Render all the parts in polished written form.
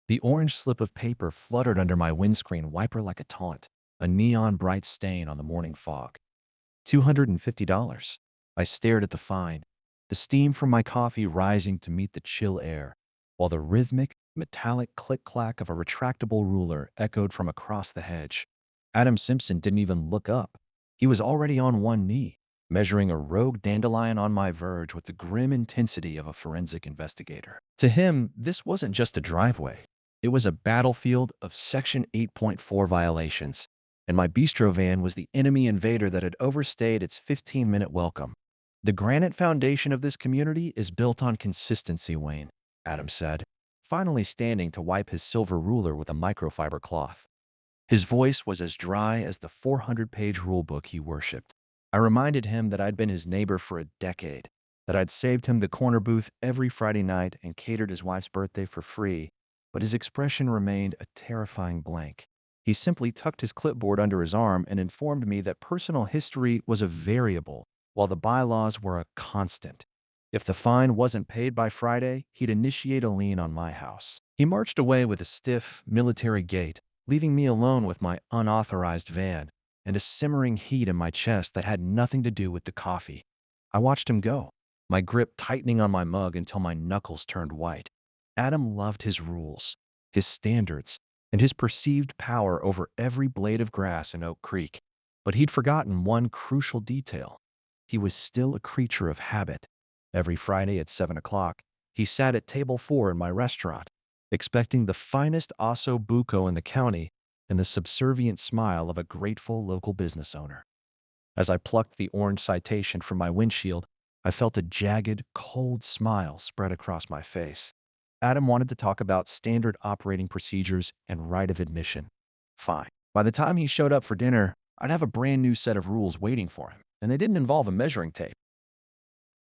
The orange slip of paper fluttered under my windscreen wiper like a taunt, a neon bright stain on the morning fog. $250. I stared at the fine, the steam from my coffee rising to meet the chill air, while the rhythmic, metallic click-clack of a retractable ruler echoed from across the hedge. Adam Simpson didn't even look up. He was already on one knee, measuring a rogue dandelion on my verge with the grim intensity of a forensic investigator. To him, this wasn't just a driveway. It was a battlefield of Section 8.4 violations, and my bistro van was the enemy invader that had overstayed its 15-minute welcome. The granite foundation of this community is built on consistency, Wayne, Adam said, finally standing to wipe his silver ruler with a microfiber cloth. His voice was as dry as the 400-page rulebook he worshipped. I reminded him that I'd been his neighbor for a decade, that I'd saved him the corner booth every Friday night and catered his wife's birthday for free, but his expression remained a terrifying blank. He simply tucked his clipboard under his arm and informed me that personal history was a variable, while the bylaws were a constant. If the fine wasn't paid by Friday, he'd initiate a lien on my house. He marched away with a stiff, military gait, leaving me alone with my unauthorized van and a simmering heat in my chest that had nothing to do with the coffee. I watched him go, my grip tightening on my mug until my knuckles turned white. Adam loved his rules, his standards, and his perceived power over every blade of grass in Oak Creek. But he'd forgotten one crucial detail. He was still a creature of habit. Every Friday at 7 o'clock, he sat at table 4 in my restaurant, expecting the finest osso buco in the county and the subservient smile of a grateful local business owner. As I plucked the orange citation from my windshield, I felt a jagged, cold smile spread across my face. Adam wanted to talk about standard operating procedures and right of admission. Fine. By the time he showed up for dinner, I'd have a brand new set of rules waiting for him, and they didn't involve a measuring tape.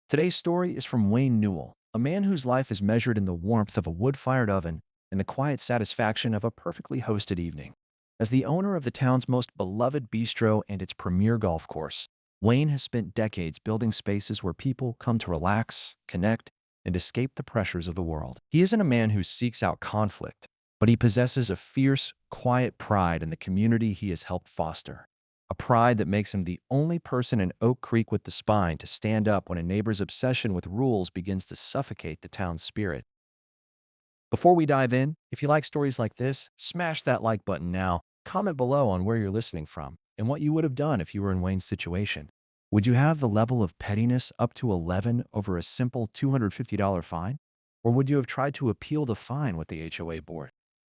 Today's story is from Wayne Newell, a man whose life is measured in the warmth of a wood-fired oven and the quiet satisfaction of a perfectly hosted evening. As the owner of the town's most beloved bistro and its premier golf course, Wayne has spent decades building spaces where people come to relax, connect, and escape the pressures of the world. He isn't a man who seeks out conflict, but he possesses a fierce, quiet pride in the community he has helped foster. A pride that makes him the only person in Oak Creek with the spine to stand up when a neighbor's obsession with rules begins to suffocate the town's spirit. Before we dive in, if you like stories like this, smash that like button now. Comment below on where you're listening from and what you would have done if you were in Wayne's situation. Would you have the level of pettiness up to 11 over a simple $250 fine? Or would you have tried to appeal the fine with the HOA board?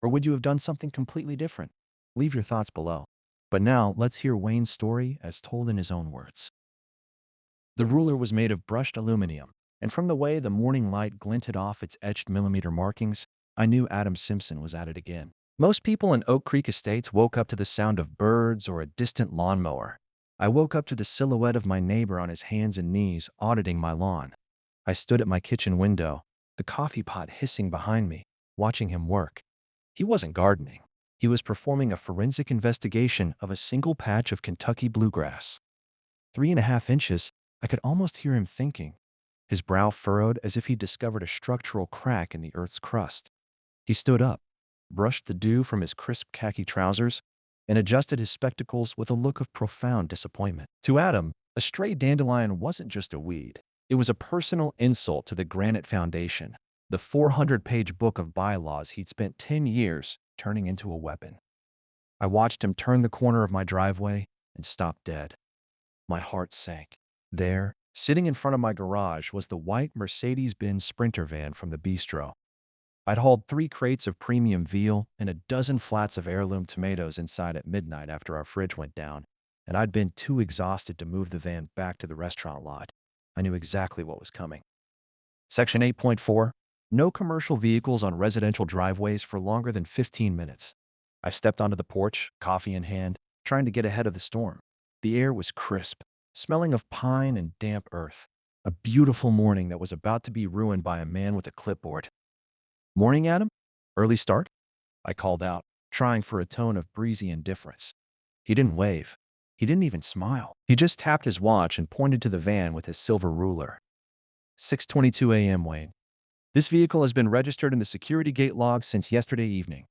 Or would you have done something completely different? Leave your thoughts below. But now, let's hear Wayne's story as told in his own words. The ruler was made of brushed aluminum, and from the way the morning light glinted off its etched millimeter markings, I knew Adam Simpson was at it again. Most people in Oak Creek Estates woke up to the sound of birds or a distant lawnmower. I woke up to the silhouette of my neighbor on his hands and knees auditing my lawn. I stood at my kitchen window, the coffee pot hissing behind me, watching him work. He wasn't gardening. He was performing a forensic investigation of a single patch of Kentucky bluegrass. 3.5 inches, I could almost hear him thinking, his brow furrowed as if he'd discovered a structural crack in the earth's crust. He stood up, brushed the dew from his crisp khaki trousers, and adjusted his spectacles with a look of profound disappointment. To Adam, a stray dandelion wasn't just a weed. It was a personal insult to the granite foundation, the 400-page book of bylaws he'd spent 10 years turning into a weapon. I watched him turn the corner of my driveway and stop dead. My heart sank. There, sitting in front of my garage, was the white Mercedes-Benz Sprinter van from the bistro. I'd hauled 3 crates of premium veal and a dozen flats of heirloom tomatoes inside at midnight after our fridge went down, and I'd been too exhausted to move the van back to the restaurant lot. I knew exactly what was coming. Section 8.4, no commercial vehicles on residential driveways for longer than 15 minutes. I stepped onto the porch, coffee in hand, trying to get ahead of the storm. The air was crisp, smelling of pine and damp earth. A beautiful morning that was about to be ruined by a man with a clipboard. "Morning, Adam? Early start?" I called out, trying for a tone of breezy indifference. He didn't wave. He didn't even smile. He just tapped his watch and pointed to the van with his silver ruler. 6:22 a.m., Wayne. This vehicle has been registered in the security gate log since yesterday evening.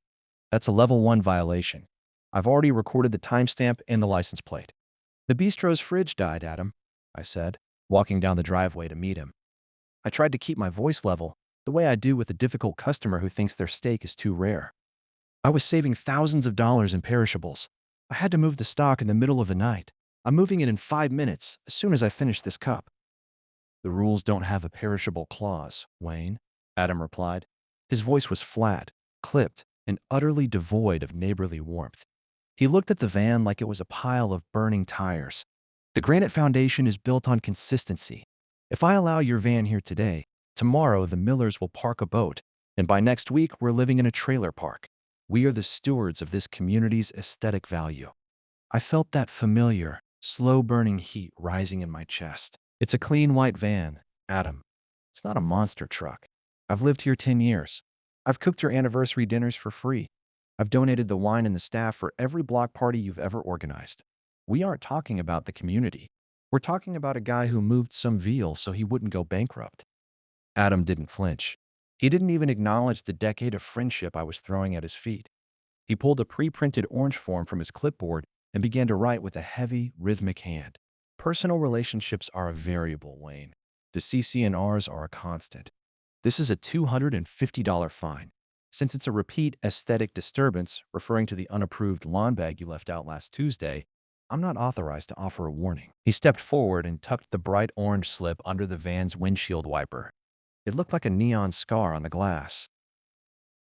That's a level 1 violation. I've already recorded the timestamp and the license plate. The bistro's fridge died, Adam, I said, walking down the driveway to meet him. I tried to keep my voice level, the way I do with a difficult customer who thinks their steak is too rare. I was saving thousands of dollars in perishables. I had to move the stock in the middle of the night. I'm moving it in 5 minutes, as soon as I finish this cup. The rules don't have a perishable clause, Wayne, Adam replied. His voice was flat, clipped, and utterly devoid of neighborly warmth. He looked at the van like it was a pile of burning tires. The granite foundation is built on consistency. If I allow your van here today, tomorrow the Millers will park a boat, and by next week we're living in a trailer park. We are the stewards of this community's aesthetic value. I felt that familiar, slow-burning heat rising in my chest. It's a clean white van, Adam. It's not a monster truck. I've lived here 10 years. I've cooked your anniversary dinners for free. I've donated the wine and the staff for every block party you've ever organized. We aren't talking about the community. We're talking about a guy who moved some veal so he wouldn't go bankrupt. Adam didn't flinch. He didn't even acknowledge the decade of friendship I was throwing at his feet. He pulled a pre-printed orange form from his clipboard and began to write with a heavy, rhythmic hand. Personal relationships are a variable, Wayne. The CC&Rs are a constant. This is a $250 fine. Since it's a repeat aesthetic disturbance, referring to the unapproved lawn bag you left out last Tuesday, I'm not authorized to offer a warning. He stepped forward and tucked the bright orange slip under the van's windshield wiper. It looked like a neon scar on the glass.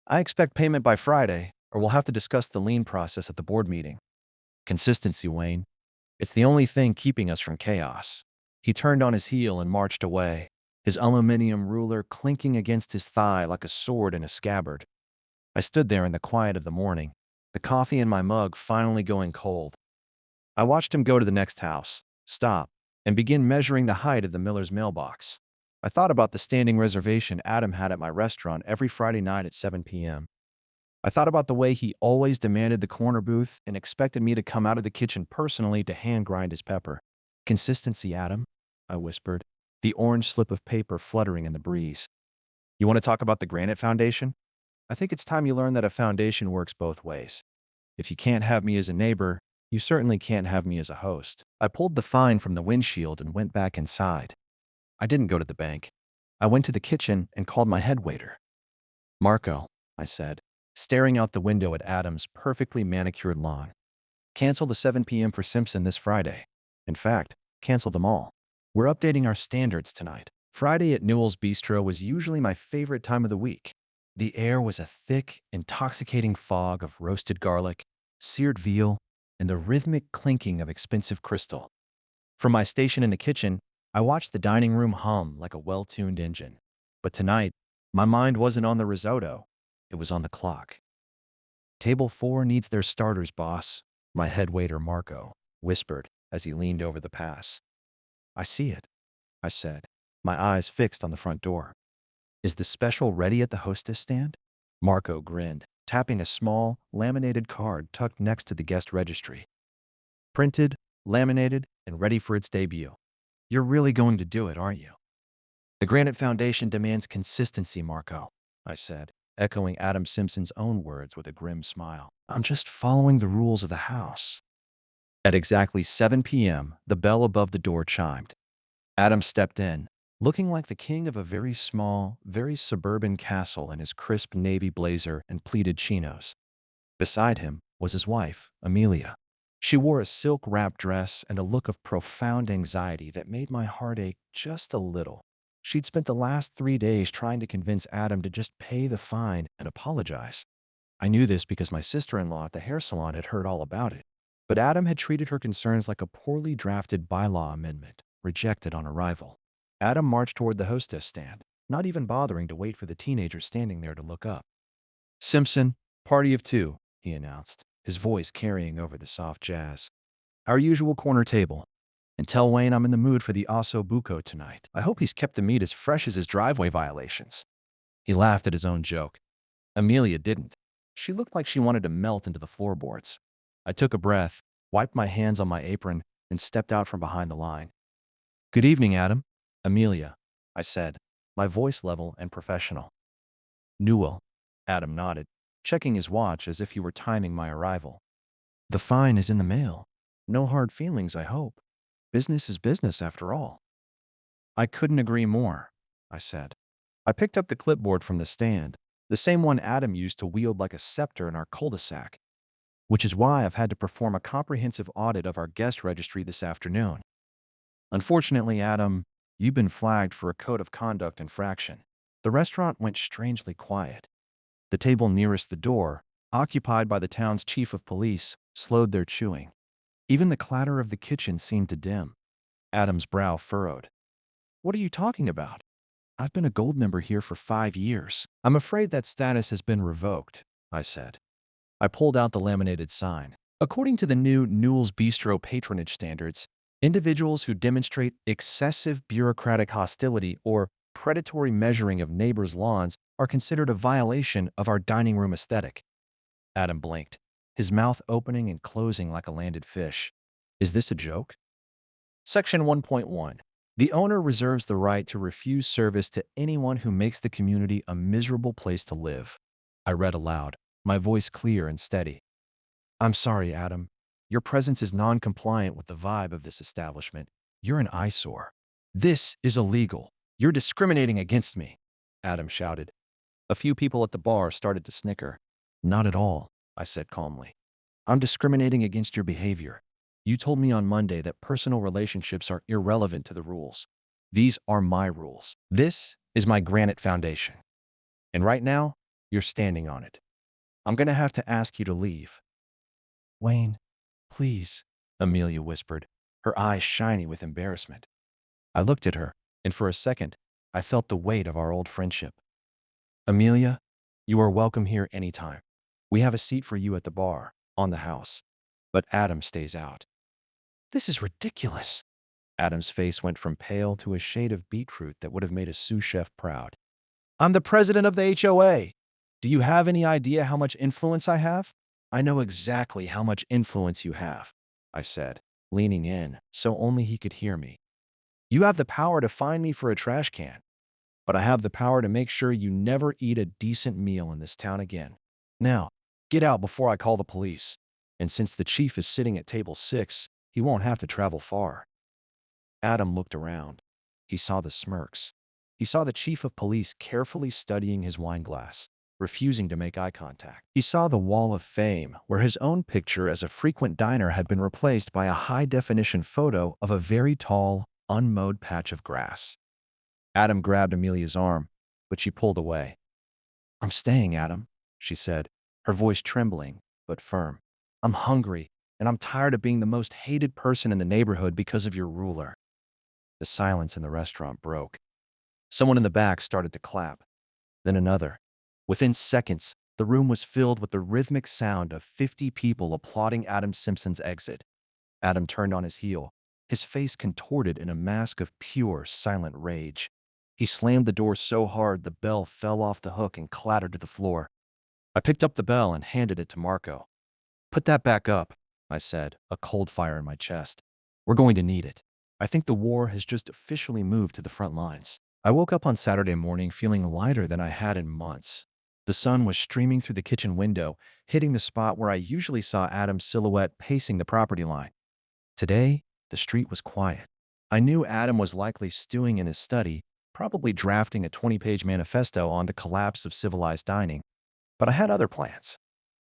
I expect payment by Friday, or we'll have to discuss the lien process at the board meeting. Consistency, Wayne. It's the only thing keeping us from chaos. He turned on his heel and marched away, his aluminum ruler clinking against his thigh like a sword in a scabbard. I stood there in the quiet of the morning, the coffee in my mug finally going cold. I watched him go to the next house, stop, and begin measuring the height of the Miller's mailbox. I thought about the standing reservation Adam had at my restaurant every Friday night at 7 p.m. I thought about the way he always demanded the corner booth and expected me to come out of the kitchen personally to hand grind his pepper. Consistency, Adam, I whispered, the orange slip of paper fluttering in the breeze. You want to talk about the granite foundation? I think it's time you learn that a foundation works both ways. If you can't have me as a neighbor, you certainly can't have me as a host. I pulled the fine from the windshield and went back inside. I didn't go to the bank. I went to the kitchen and called my head waiter. Marco, I said, staring out the window at Adam's perfectly manicured lawn. Cancel the 7 p.m. for Simpson this Friday. In fact, cancel them all. We're updating our standards tonight. Friday at Newell's Bistro was usually my favorite time of the week. The air was a thick, intoxicating fog of roasted garlic, seared veal, and the rhythmic clinking of expensive crystal. From my station in the kitchen, I watched the dining room hum like a well-tuned engine. But tonight, my mind wasn't on the risotto. It was on the clock. Table 4 needs their starters, boss, my head waiter Marco whispered as he leaned over the pass. I see it, I said, my eyes fixed on the front door. Is the special ready at the hostess stand? Marco grinned, tapping a small, laminated card tucked next to the guest registry. Printed, laminated, and ready for its debut. You're really going to do it, aren't you? The Granite Foundation demands consistency, Marco, I said, echoing Adam Simpson's own words with a grim smile. I'm just following the rules of the house. At exactly 7 p.m., the bell above the door chimed. Adam stepped in, looking like the king of a very small, very suburban castle in his crisp navy blazer and pleated chinos. Beside him was his wife, Amelia. She wore a silk-wrapped dress and a look of profound anxiety that made my heart ache just a little. She'd spent the last 3 days trying to convince Adam to just pay the fine and apologize. I knew this because my sister-in-law at the hair salon had heard all about it. But Adam had treated her concerns like a poorly drafted bylaw amendment, rejected on arrival. Adam marched toward the hostess stand, not even bothering to wait for the teenager standing there to look up. Simpson, party of 2, he announced, his voice carrying over the soft jazz. Our usual corner table. And tell Wayne I'm in the mood for the osso buco tonight. I hope he's kept the meat as fresh as his driveway violations. He laughed at his own joke. Amelia didn't. She looked like she wanted to melt into the floorboards. I took a breath, wiped my hands on my apron, and stepped out from behind the line. Good evening, Adam. Amelia, I said, my voice level and professional. Newell. Adam nodded, checking his watch as if he were timing my arrival. The fine is in the mail. No hard feelings, I hope. Business is business after all. I couldn't agree more, I said. I picked up the clipboard from the stand, the same one Adam used to wield like a scepter in our cul-de-sac, which is why I've had to perform a comprehensive audit of our guest registry this afternoon. Unfortunately, Adam, you've been flagged for a code of conduct infraction. The restaurant went strangely quiet. The table nearest the door, occupied by the town's chief of police, slowed their chewing. Even the clatter of the kitchen seemed to dim. Adam's brow furrowed. What are you talking about? I've been a gold member here for 5 years. I'm afraid that status has been revoked, I said. I pulled out the laminated sign. According to the new Newell's Bistro patronage standards, individuals who demonstrate excessive bureaucratic hostility or predatory measuring of neighbors' lawns are considered a violation of our dining room aesthetic. Adam blinked, his mouth opening and closing like a landed fish. Is this a joke? Section 1.1. The owner reserves the right to refuse service to anyone who makes the community a miserable place to live. I read aloud, my voice clear and steady. I'm sorry, Adam. Your presence is non-compliant with the vibe of this establishment. You're an eyesore. This is illegal. You're discriminating against me, Adam shouted. A few people at the bar started to snicker. Not at all, I said calmly. I'm discriminating against your behavior. You told me on Monday that personal relationships are irrelevant to the rules. These are my rules. This is my granite foundation. And right now, you're standing on it. I'm going to have to ask you to leave. Wayne, please, Amelia whispered, her eyes shiny with embarrassment. I looked at her, and for a second, I felt the weight of our old friendship. Amelia, you are welcome here anytime. We have a seat for you at the bar, on the house. But Adam stays out. This is ridiculous. Adam's face went from pale to a shade of beetroot that would have made a sous chef proud. I'm the president of the HOA. Do you have any idea how much influence I have? I know exactly how much influence you have, I said, leaning in so only he could hear me. You have the power to fine me for a trash can, but I have the power to make sure you never eat a decent meal in this town again. Now, get out before I call the police. And since the chief is sitting at table 6, he won't have to travel far. Adam looked around. He saw the smirks. He saw the chief of police carefully studying his wine glass, refusing to make eye contact. He saw the wall of fame, where his own picture as a frequent diner had been replaced by a high-definition photo of a very tall, unmowed patch of grass. Adam grabbed Amelia's arm, but she pulled away. I'm staying, Adam, she said, her voice trembling, but firm. I'm hungry, and I'm tired of being the most hated person in the neighborhood because of your ruler. The silence in the restaurant broke. Someone in the back started to clap, then another. Within seconds, the room was filled with the rhythmic sound of 50 people applauding Adam Simpson's exit. Adam turned on his heel, his face contorted in a mask of pure, silent rage. He slammed the door so hard the bell fell off the hook and clattered to the floor. I picked up the bell and handed it to Marco. Put that back up, I said, a cold fire in my chest. We're going to need it. I think the war has just officially moved to the front lines. I woke up on Saturday morning feeling lighter than I had in months. The sun was streaming through the kitchen window, hitting the spot where I usually saw Adam's silhouette pacing the property line. Today, the street was quiet. I knew Adam was likely stewing in his study, probably drafting a 20-page manifesto on the collapse of civilized dining. But I had other plans.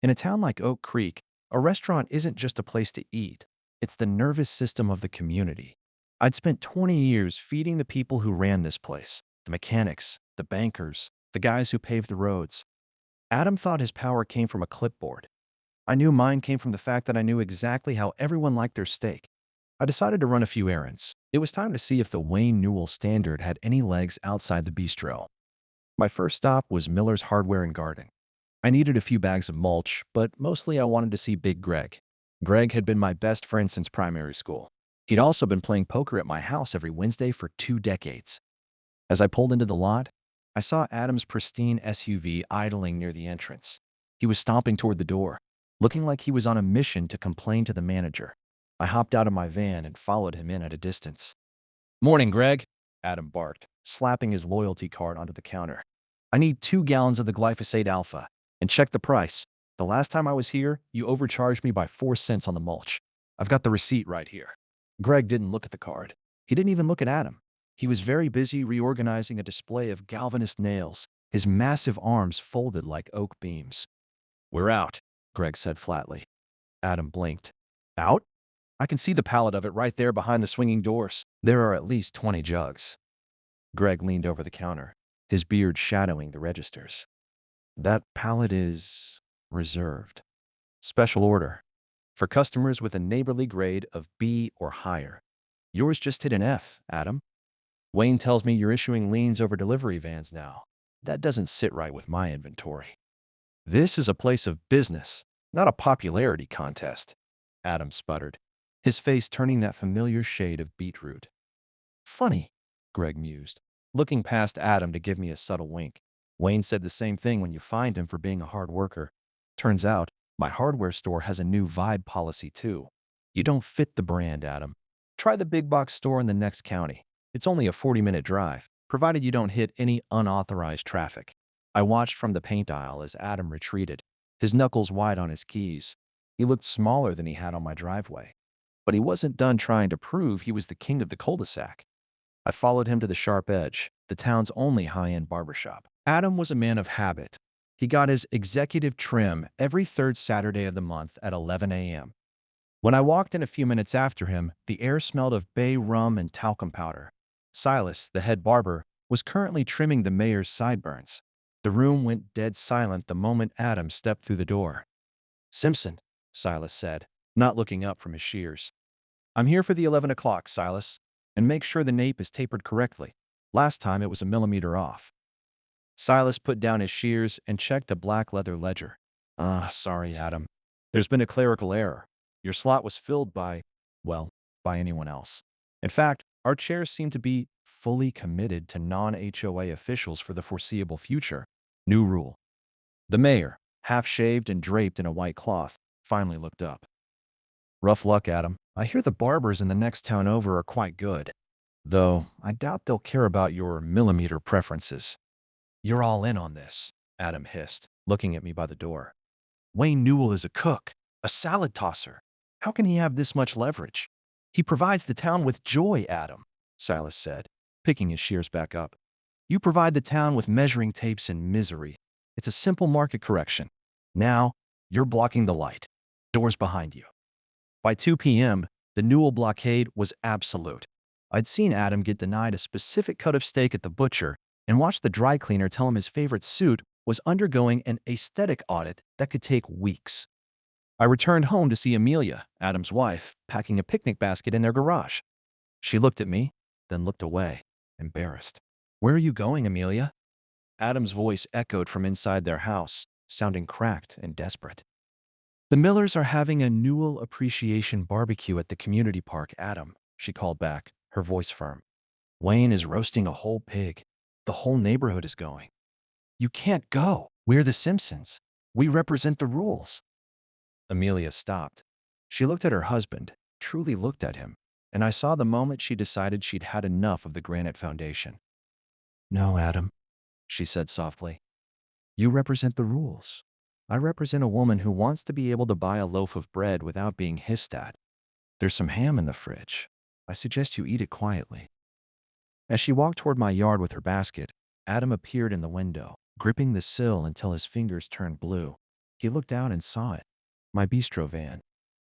In a town like Oak Creek, a restaurant isn't just a place to eat. It's the nervous system of the community. I'd spent 20 years feeding the people who ran this place, the mechanics, the bankers, the guys who paved the roads. Adam thought his power came from a clipboard. I knew mine came from the fact that I knew exactly how everyone liked their steak. I decided to run a few errands. It was time to see if the Wayne Newell standard had any legs outside the bistro. My first stop was Miller's Hardware and Garden. I needed a few bags of mulch, but mostly I wanted to see Big Greg. Greg had been my best friend since primary school. He'd also been playing poker at my house every Wednesday for 2 decades. As I pulled into the lot, I saw Adam's pristine SUV idling near the entrance. He was stomping toward the door, looking like he was on a mission to complain to the manager. I hopped out of my van and followed him in at a distance. Morning, Greg, Adam barked, slapping his loyalty card onto the counter. I need 2 gallons of the glyphosate alpha. And check the price. The last time I was here, you overcharged me by 4 cents on the mulch. I've got the receipt right here. Greg didn't look at the card. He didn't even look at Adam. He was very busy reorganizing a display of galvanized nails, his massive arms folded like oak beams. We're out, Greg said flatly. Adam blinked. Out? I can see the pallet of it right there behind the swinging doors. There are at least 20 jugs. Greg leaned over the counter, his beard shadowing the registers. That pallet is reserved. Special order. For customers with a neighborly grade of B or higher. Yours just hit an F, Adam. Wayne tells me you're issuing liens over delivery vans now. That doesn't sit right with my inventory. This is a place of business, not a popularity contest, Adam sputtered, his face turning that familiar shade of beetroot. Funny, Greg mused, looking past Adam to give me a subtle wink. Wayne said the same thing when you fined him for being a hard worker. Turns out, my hardware store has a new vibe policy too. You don't fit the brand, Adam. Try the big box store in the next county. It's only a 40-minute drive, provided you don't hit any unauthorized traffic. I watched from the paint aisle as Adam retreated, his knuckles wide on his keys. He looked smaller than he had on my driveway. But he wasn't done trying to prove he was the king of the cul-de-sac. I followed him to the Sharp Edge, the town's only high-end barbershop. Adam was a man of habit. He got his executive trim every third Saturday of the month at 11 a.m. When I walked in a few minutes after him, the air smelled of bay rum and talcum powder. Silas, the head barber, was currently trimming the mayor's sideburns. The room went dead silent the moment Adam stepped through the door. Simpson, Silas said, not looking up from his shears. I'm here for the 11 o'clock, Silas, and make sure the nape is tapered correctly. Last time it was a millimeter off. Silas put down his shears and checked a black leather ledger. Sorry, Adam. There's been a clerical error. Your slot was filled by, well, by anyone else. In fact, our chairs seem to be fully committed to non-HOA officials for the foreseeable future. New rule. The mayor, half-shaved and draped in a white cloth, finally looked up. Rough luck, Adam. I hear the barbers in the next town over are quite good. Though, I doubt they'll care about your millimeter preferences. You're all in on this, Adam hissed, looking at me by the door. Wayne Newell is a cook, a salad tosser. How can he have this much leverage? He provides the town with joy, Adam, Silas said, picking his shears back up. You provide the town with measuring tapes and misery. It's a simple market correction. Now, you're blocking the light. Doors behind you. By 2 p.m., the Newell blockade was absolute. I'd seen Adam get denied a specific cut of steak at the butcher and watched the dry cleaner tell him his favorite suit was undergoing an aesthetic audit that could take weeks. I returned home to see Amelia, Adam's wife, packing a picnic basket in their garage. She looked at me, then looked away, embarrassed. Where are you going, Amelia? Adam's voice echoed from inside their house, sounding cracked and desperate. The Millers are having a Newell appreciation barbecue at the community park, Adam, she called back, her voice firm. Wayne is roasting a whole pig. The whole neighborhood is going. You can't go. We're the Simpsons. We represent the rules. Amelia stopped. She looked at her husband, truly looked at him, and I saw the moment she decided she'd had enough of the granite foundation. No, Adam, she said softly. You represent the rules. I represent a woman who wants to be able to buy a loaf of bread without being hissed at. There's some ham in the fridge. I suggest you eat it quietly. As she walked toward my yard with her basket, Adam appeared in the window, gripping the sill until his fingers turned blue. He looked out and saw it. My bistro van.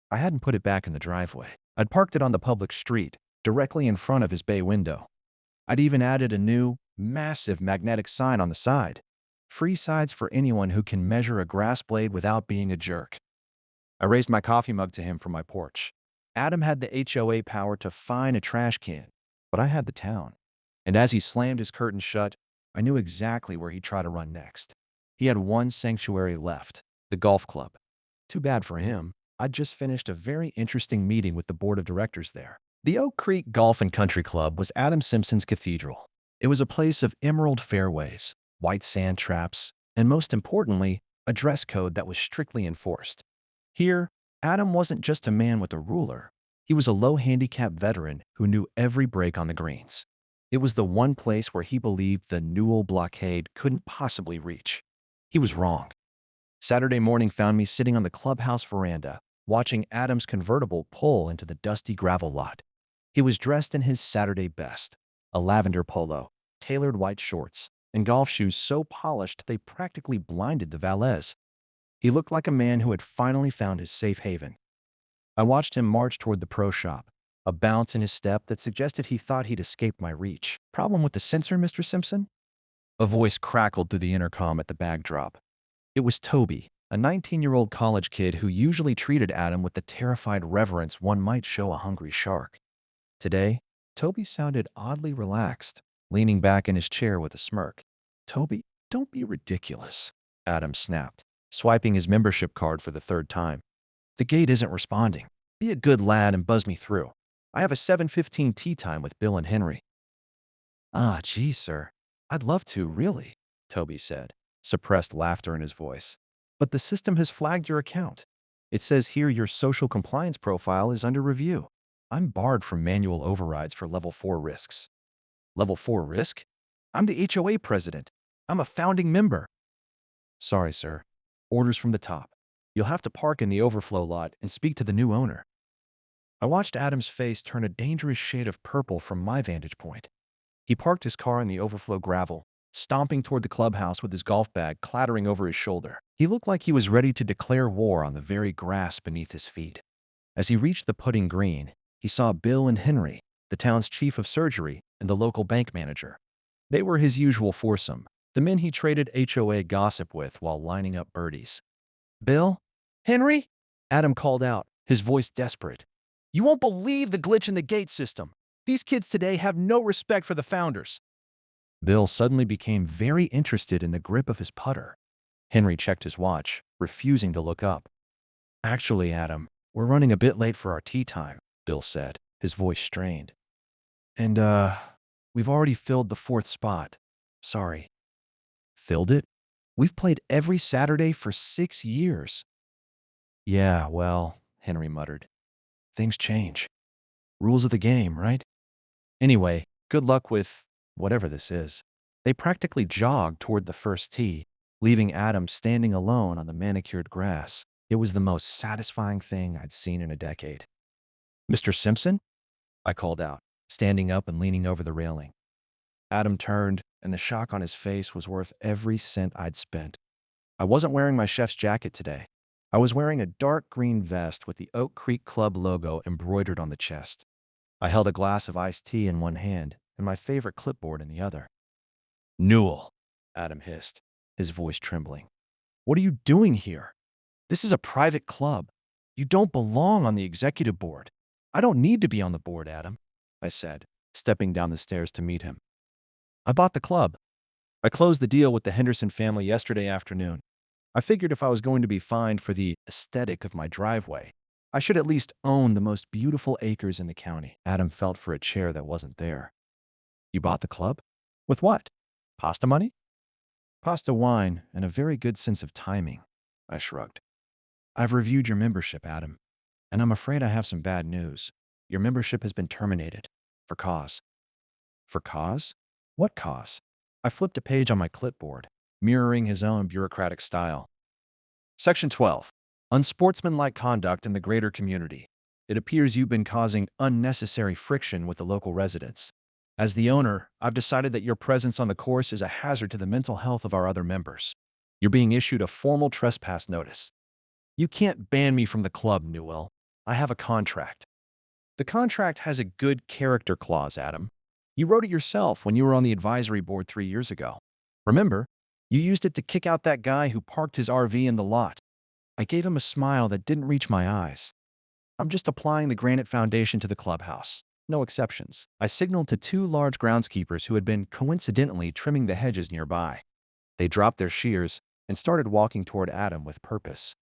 I hadn't put it back in the driveway. I'd parked it on the public street, directly in front of his bay window. I'd even added a new, massive magnetic sign on the side. Free sides for anyone who can measure a grass blade without being a jerk. I raised my coffee mug to him from my porch. Adam had the HOA power to fine a trash can, but I had the town. And as he slammed his curtain shut, I knew exactly where he'd try to run next. He had one sanctuary left, the golf club. Too bad for him. I'd just finished a very interesting meeting with the board of directors there. The Oak Creek Golf and Country Club was Adam Simpson's cathedral. It was a place of emerald fairways, white sand traps, and most importantly, a dress code that was strictly enforced. Here, Adam wasn't just a man with a ruler. He was a low-handicap veteran who knew every break on the greens. It was the one place where he believed the Newell blockade couldn't possibly reach. He was wrong. Saturday morning found me sitting on the clubhouse veranda, watching Adam's convertible pull into the dusty gravel lot. He was dressed in his Saturday best, a lavender polo, tailored white shorts, and golf shoes so polished they practically blinded the valets. He looked like a man who had finally found his safe haven. I watched him march toward the pro shop, a bounce in his step that suggested he thought he'd escaped my reach. Problem with the sensor, Mr. Simpson? A voice crackled through the intercom at the bag drop. It was Toby, a 19-year-old college kid who usually treated Adam with the terrified reverence one might show a hungry shark. Today, Toby sounded oddly relaxed, leaning back in his chair with a smirk. "Toby, don't be ridiculous," Adam snapped, swiping his membership card for the third time. "The gate isn't responding. Be a good lad and buzz me through. I have a 7:15 tea time with Bill and Henry." "Ah, geez, sir. I'd love to, really," Toby said, suppressed laughter in his voice. "But the system has flagged your account. It says here your social compliance profile is under review. I'm barred from manual overrides for level 4 risks." "Level 4 risk? I'm the HOA president. I'm a founding member." "Sorry, sir. Orders from the top. You'll have to park in the overflow lot and speak to the new owner." I watched Adam's face turn a dangerous shade of purple from my vantage point. He parked his car in the overflow gravel, stomping toward the clubhouse with his golf bag clattering over his shoulder. He looked like he was ready to declare war on the very grass beneath his feet. As he reached the putting green, he saw Bill and Henry, the town's chief of surgery and the local bank manager. They were his usual foursome, the men he traded HOA gossip with while lining up birdies. "Bill? Henry?" Adam called out, his voice desperate. "You won't believe the glitch in the gate system. These kids today have no respect for the founders." Bill suddenly became very interested in the grip of his putter. Henry checked his watch, refusing to look up. "Actually, Adam, we're running a bit late for our tea time," Bill said, his voice strained. "And, we've already filled the 4th spot. Sorry." "Filled it? We've played every Saturday for 6 years." "Yeah, well," Henry muttered. "Things change. Rules of the game, right? Anyway, good luck with whatever this is." They practically jogged toward the first tee, leaving Adam standing alone on the manicured grass. It was the most satisfying thing I'd seen in a decade. "Mr. Simpson?" I called out, standing up and leaning over the railing. Adam turned, and the shock on his face was worth every cent I'd spent. I wasn't wearing my chef's jacket today. I was wearing a dark green vest with the Oak Creek Club logo embroidered on the chest. I held a glass of iced tea in one hand and my favorite clipboard in the other. "Newell," Adam hissed, his voice trembling. "What are you doing here? This is a private club. You don't belong on the executive board." "I don't need to be on the board, Adam," I said, stepping down the stairs to meet him. "I bought the club. I closed the deal with the Henderson family yesterday afternoon. I figured if I was going to be fined for the aesthetic of my driveway, I should at least own the most beautiful acres in the county." Adam felt for a chair that wasn't there. "You bought the club? With what? Pasta money?" "Pasta wine and a very good sense of timing," I shrugged. "I've reviewed your membership, Adam, and I'm afraid I have some bad news. Your membership has been terminated. For cause." "For cause? What cause?" I flipped a page on my clipboard, mirroring his own bureaucratic style. "Section 12. Unsportsmanlike conduct in the greater community. It appears you've been causing unnecessary friction with the local residents. As the owner, I've decided that your presence on the course is a hazard to the mental health of our other members. You're being issued a formal trespass notice." "You can't ban me from the club, Newell. I have a contract." "The contract has a good character clause, Adam. You wrote it yourself when you were on the advisory board 3 years ago. Remember? You used it to kick out that guy who parked his RV in the lot." I gave him a smile that didn't reach my eyes. "I'm just applying the granite foundation to the clubhouse. No exceptions." I signaled to 2 large groundskeepers who had been coincidentally trimming the hedges nearby. They dropped their shears and started walking toward Adam with purpose.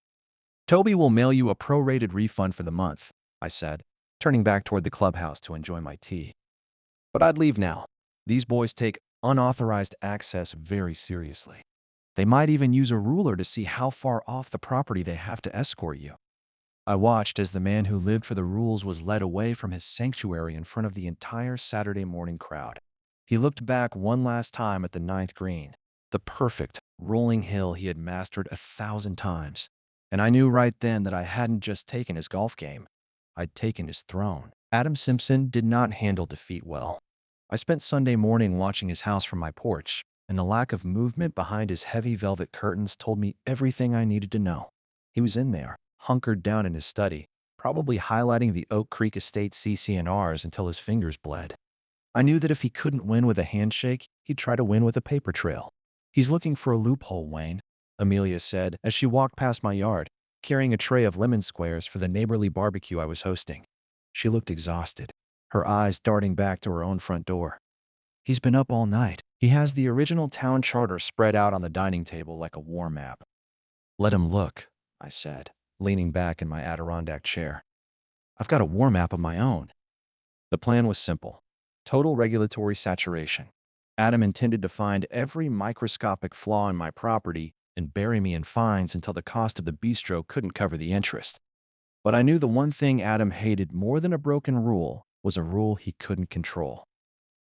"Toby will mail you a prorated refund for the month," I said, turning back toward the clubhouse to enjoy my tea. "But I'd leave now. These boys take unauthorized access very seriously. They might even use a ruler to see how far off the property they have to escort you." I watched as the man who lived for the rules was led away from his sanctuary in front of the entire Saturday morning crowd. He looked back one last time at the ninth green, the perfect, rolling hill he had mastered 1,000 times. And I knew right then that I hadn't just taken his golf game. I'd taken his throne. Adam Simpson did not handle defeat well. I spent Sunday morning watching his house from my porch, and the lack of movement behind his heavy velvet curtains told me everything I needed to know. He was in there, hunkered down in his study, probably highlighting the Oak Creek Estate CCNRs until his fingers bled. I knew that if he couldn't win with a handshake, he'd try to win with a paper trail. "He's looking for a loophole, Wayne," Amelia said as she walked past my yard, carrying a tray of lemon squares for the neighborly barbecue I was hosting. She looked exhausted, her eyes darting back to her own front door. "He's been up all night. He has the original town charter spread out on the dining table like a war map." "Let him look," I said, leaning back in my Adirondack chair. "I've got a war map of my own." The plan was simple: total regulatory saturation. Adam intended to find every microscopic flaw in my property and bury me in fines until the cost of the bistro couldn't cover the interest. But I knew the one thing Adam hated more than a broken rule was a rule he couldn't control.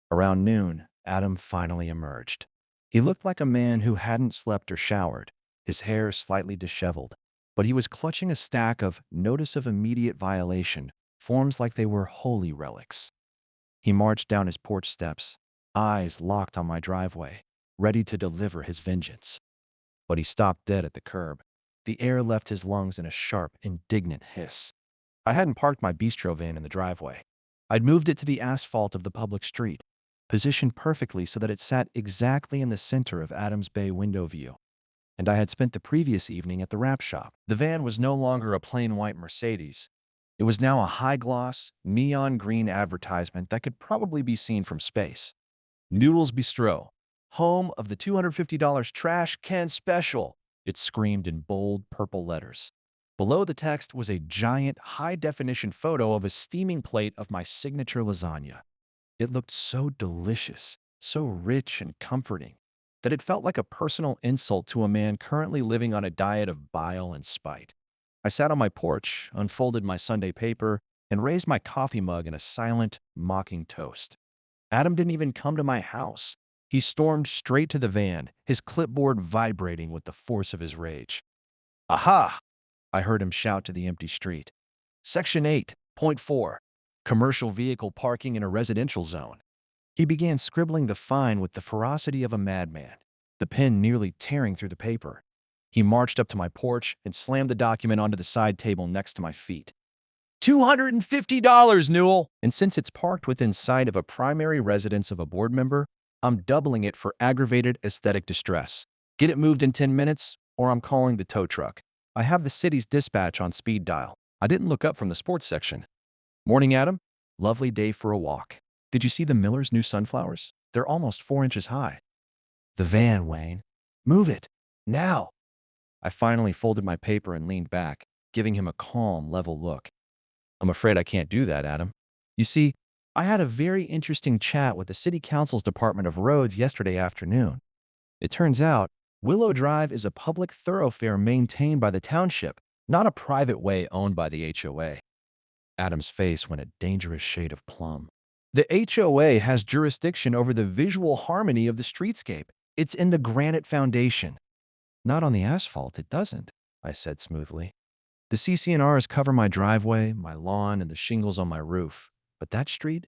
Around noon, Adam finally emerged. He looked like a man who hadn't slept or showered, his hair slightly disheveled, but he was clutching a stack of notice of immediate violation forms like they were holy relics. He marched down his porch steps, eyes locked on my driveway, ready to deliver his vengeance. But he stopped dead at the curb. The air left his lungs in a sharp, indignant hiss. I hadn't parked my bistro van in the driveway. I'd moved it to the asphalt of the public street, positioned perfectly so that it sat exactly in the center of Adams Bay window view. And I had spent the previous evening at the wrap shop. The van was no longer a plain white Mercedes. It was now a high-gloss, neon green advertisement that could probably be seen from space. "Newell's Bistro, home of the $250 trash can special," it screamed in bold purple letters. Below the text was a giant, high-definition photo of a steaming plate of my signature lasagna. It looked so delicious, so rich and comforting, that it felt like a personal insult to a man currently living on a diet of bile and spite. I sat on my porch, unfolded my Sunday paper, and raised my coffee mug in a silent, mocking toast. Adam didn't even come to my house. He stormed straight to the van, his clipboard vibrating with the force of his rage. "Aha!" I heard him shout to the empty street. "Section 8.4, commercial vehicle parking in a residential zone." He began scribbling the fine with the ferocity of a madman, the pen nearly tearing through the paper. He marched up to my porch and slammed the document onto the side table next to my feet. "$250, Newell! And since it's parked within sight of a primary residence of a board member, I'm doubling it for aggravated aesthetic distress. Get it moved in 10 minutes, or I'm calling the tow truck. I have the city's dispatch on speed dial." I didn't look up from the sports section. "Morning, Adam. Lovely day for a walk. Did you see the Miller's new sunflowers? They're almost 4 inches high." "The van, Wayne. Move it. Now." I finally folded my paper and leaned back, giving him a calm, level look. "I'm afraid I can't do that, Adam. You see, I had a very interesting chat with the City Council's Department of Roads yesterday afternoon. It turns out Willow Drive is a public thoroughfare maintained by the township, not a private way owned by the HOA. Adam's face went a dangerous shade of plum. "The HOA has jurisdiction over the visual harmony of the streetscape. It's in the granite foundation." "Not on the asphalt, it doesn't," I said smoothly. "The CCNRs cover my driveway, my lawn, and the shingles on my roof. But that street?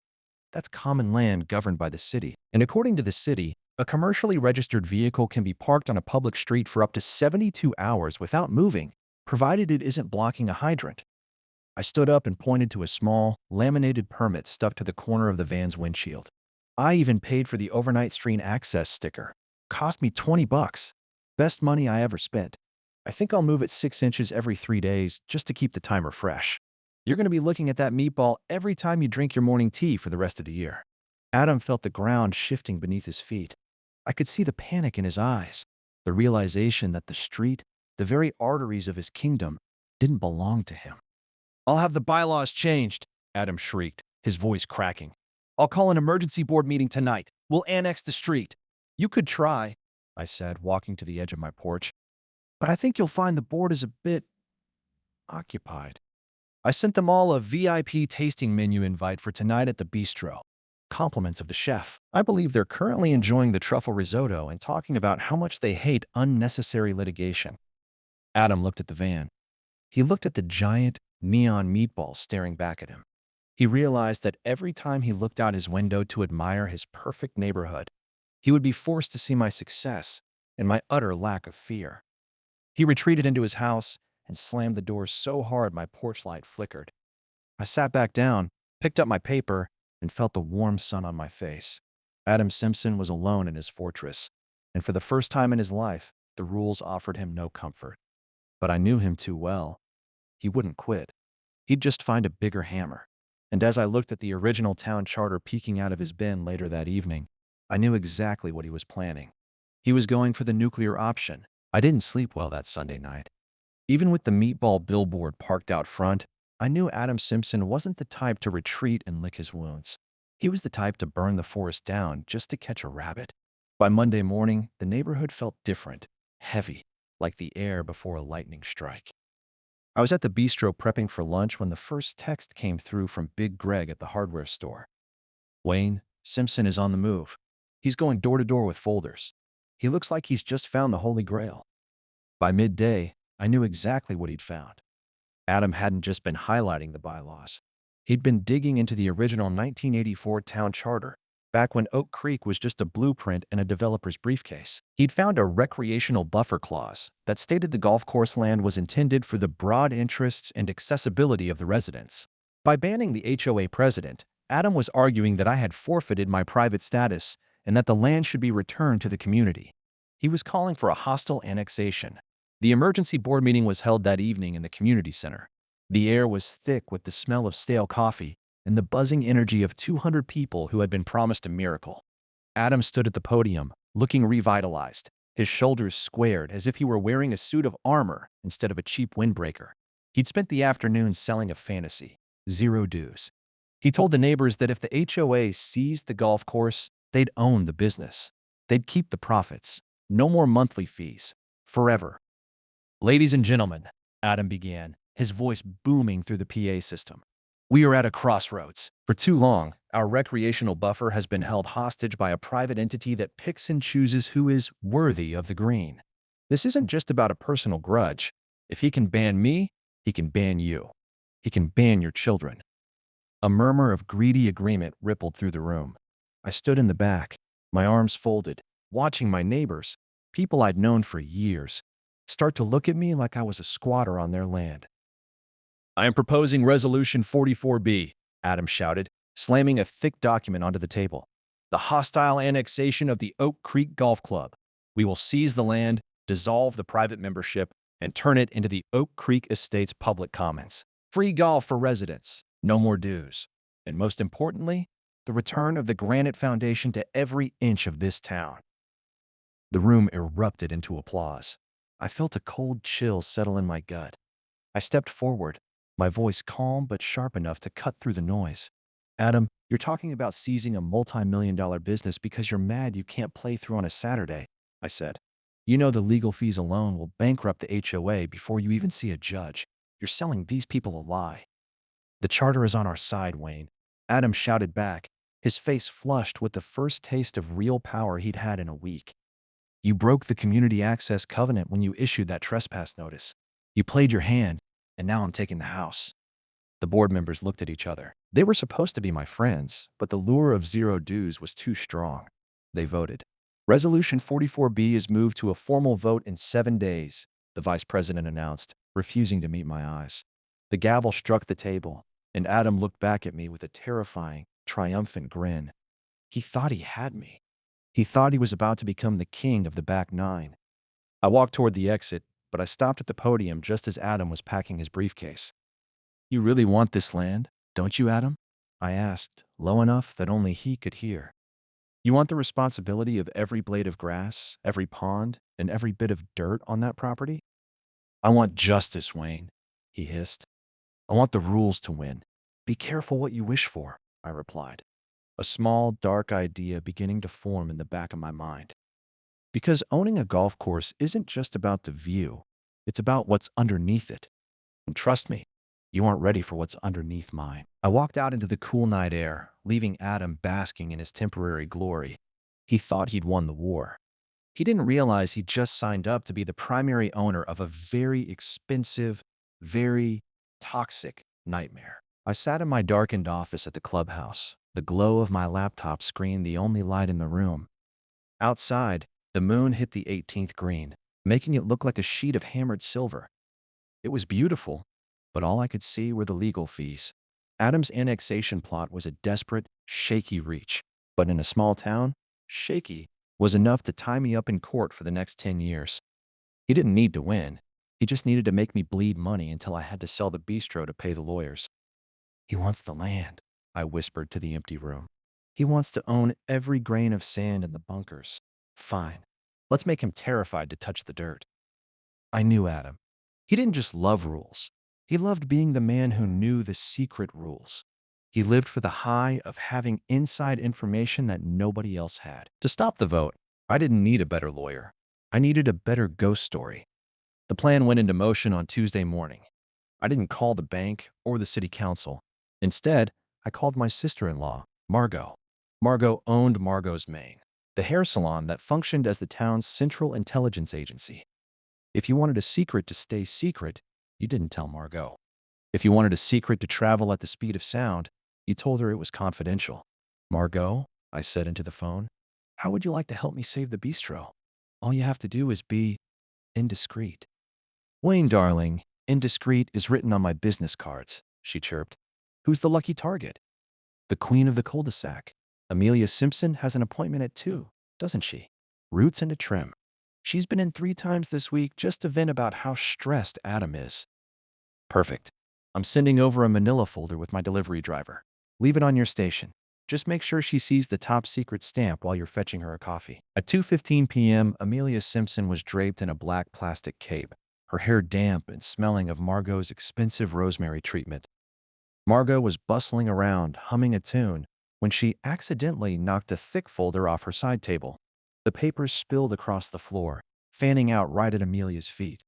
That's common land governed by the city. And according to the city, a commercially registered vehicle can be parked on a public street for up to 72 hours without moving, provided it isn't blocking a hydrant." I stood up and pointed to a small, laminated permit stuck to the corner of the van's windshield. "I even paid for the overnight street access sticker. Cost me $20. Best money I ever spent. I think I'll move it 6 inches every 3 days just to keep the timer fresh. You're going to be looking at that meatball every time you drink your morning tea for the rest of the year." Adam felt the ground shifting beneath his feet. I could see the panic in his eyes, the realization that the street, the very arteries of his kingdom, didn't belong to him. "I'll have the bylaws changed," Adam shrieked, his voice cracking. "I'll call an emergency board meeting tonight. We'll annex the street." "You could try," I said, walking to the edge of my porch. "But I think you'll find the board is a bit occupied." I sent them all a VIP tasting menu invite for tonight at the bistro. compliments of the chef. I believe they're currently enjoying the truffle risotto and talking about how much they hate unnecessary litigation. Adam looked at the van. He looked at the giant neon meatball staring back at him. He realized that every time he looked out his window to admire his perfect neighborhood, he would be forced to see my success and my utter lack of fear. He retreated into his house and slammed the door so hard my porch light flickered. I sat back down, picked up my paper, and felt the warm sun on my face. Adam Simpson was alone in his fortress, and for the first time in his life, the rules offered him no comfort. But I knew him too well. He wouldn't quit. He'd just find a bigger hammer. And as I looked at the original town charter peeking out of his bin later that evening, I knew exactly what he was planning. He was going for the nuclear option. I didn't sleep well that Sunday night. Even with the meatball billboard parked out front, I knew Adam Simpson wasn't the type to retreat and lick his wounds. He was the type to burn the forest down just to catch a rabbit. By Monday morning, the neighborhood felt different, heavy, like the air before a lightning strike. I was at the bistro prepping for lunch when the first text came through from Big Greg at the hardware store. Wayne, Simpson is on the move. He's going door to door with folders. He looks like he's just found the Holy Grail. By midday, I knew exactly what he'd found. Adam hadn't just been highlighting the bylaws. He'd been digging into the original 1984 town charter, back when Oak Creek was just a blueprint in a developer's briefcase. He'd found a recreational buffer clause that stated the golf course land was intended for the broad interests and accessibility of the residents. By banning the HOA president, Adam was arguing that I had forfeited my private status and that the land should be returned to the community. He was calling for a hostile annexation. The emergency board meeting was held that evening in the community center. The air was thick with the smell of stale coffee and the buzzing energy of 200 people who had been promised a miracle. Adam stood at the podium, looking revitalized, his shoulders squared as if he were wearing a suit of armor instead of a cheap windbreaker. He'd spent the afternoon selling a fantasy, zero dues. He told the neighbors that if the HOA seized the golf course, they'd own the business. They'd keep the profits. No more monthly fees. Forever. Ladies and gentlemen, Adam began, his voice booming through the PA system. We are at a crossroads. For too long, our recreational buffer has been held hostage by a private entity that picks and chooses who is worthy of the green. This isn't just about a personal grudge. If he can ban me, he can ban you. He can ban your children. A murmur of greedy agreement rippled through the room. I stood in the back, my arms folded, watching my neighbors, people I'd known for years, start to look at me like I was a squatter on their land. I am proposing Resolution 44B, Adam shouted, slamming a thick document onto the table. The hostile annexation of the Oak Creek Golf Club. We will seize the land, dissolve the private membership, and turn it into the Oak Creek Estates public commons. Free golf for residents, no more dues. And most importantly, the return of the granite foundation to every inch of this town. The room erupted into applause. I felt a cold chill settle in my gut. I stepped forward, my voice calm but sharp enough to cut through the noise. Adam, you're talking about seizing a multi-million-dollar business because you're mad you can't play through on a Saturday, I said. You know the legal fees alone will bankrupt the HOA before you even see a judge. You're selling these people a lie. The charter is on our side, Wayne. Adam shouted back, his face flushed with the first taste of real power he'd had in a week. You broke the community access covenant when you issued that trespass notice. You played your hand, and now I'm taking the house. The board members looked at each other. They were supposed to be my friends, but the lure of zero dues was too strong. They voted. Resolution 44B is moved to a formal vote in 7 days, the vice president announced, refusing to meet my eyes. The gavel struck the table, and Adam looked back at me with a terrifying, triumphant grin. He thought he had me. He thought he was about to become the king of the back nine. I walked toward the exit, but I stopped at the podium just as Adam was packing his briefcase. You really want this land, don't you, Adam? I asked, low enough that only he could hear. You want the responsibility of every blade of grass, every pond, and every bit of dirt on that property? I want justice, Wayne, he hissed. I want the rules to win. Be careful what you wish for, I replied, a small, dark idea beginning to form in the back of my mind. Because owning a golf course isn't just about the view, it's about what's underneath it. And trust me, You aren't ready for what's underneath mine. I walked out into the cool night air, leaving Adam basking in his temporary glory. He thought he'd won the war. He didn't realize he just signed up to be the primary owner of a very expensive, very toxic nightmare. I sat in my darkened office at the clubhouse, the glow of my laptop screen the only light in the room. Outside, the moon hit the 18th green, making it look like a sheet of hammered silver. It was beautiful, but all I could see were the legal fees. Adam's annexation plot was a desperate, shaky reach. But in a small town, shaky was enough to tie me up in court for the next 10 years. He didn't need to win. He just needed to make me bleed money until I had to sell the bistro to pay the lawyers. He wants the land, I whispered to the empty room. He wants to own every grain of sand in the bunkers. Fine. Let's make him terrified to touch the dirt. I knew Adam. He didn't just love rules. He loved being the man who knew the secret rules. He lived for the high of having inside information that nobody else had. To stop the vote, I didn't need a better lawyer. I needed a better ghost story. The plan went into motion on Tuesday morning. I didn't call the bank or the city council. Instead, I called my sister-in-law, Margot. Margot owned Margot's Maine, the hair salon that functioned as the town's central intelligence agency. If you wanted a secret to stay secret, you didn't tell Margot. If you wanted a secret to travel at the speed of sound, you told her it was confidential. Margot, I said into the phone, how would you like to help me save the bistro? All you have to do is be indiscreet. Wayne, darling, indiscreet is written on my business cards, she chirped. Who's the lucky target? The queen of the cul-de-sac. Amelia Simpson has an appointment at 2, doesn't she? Roots and a trim. She's been in 3 times this week just to vent about how stressed Adam is. Perfect. I'm sending over a manila folder with my delivery driver. Leave it on your station. Just make sure she sees the top secret stamp while you're fetching her a coffee. At 2:15 p.m., Amelia Simpson was draped in a black plastic cape, her hair damp and smelling of Margot's expensive rosemary treatment. Margot was bustling around, humming a tune, when she accidentally knocked a thick folder off her side table. The papers spilled across the floor, fanning out right at Amelia's feet.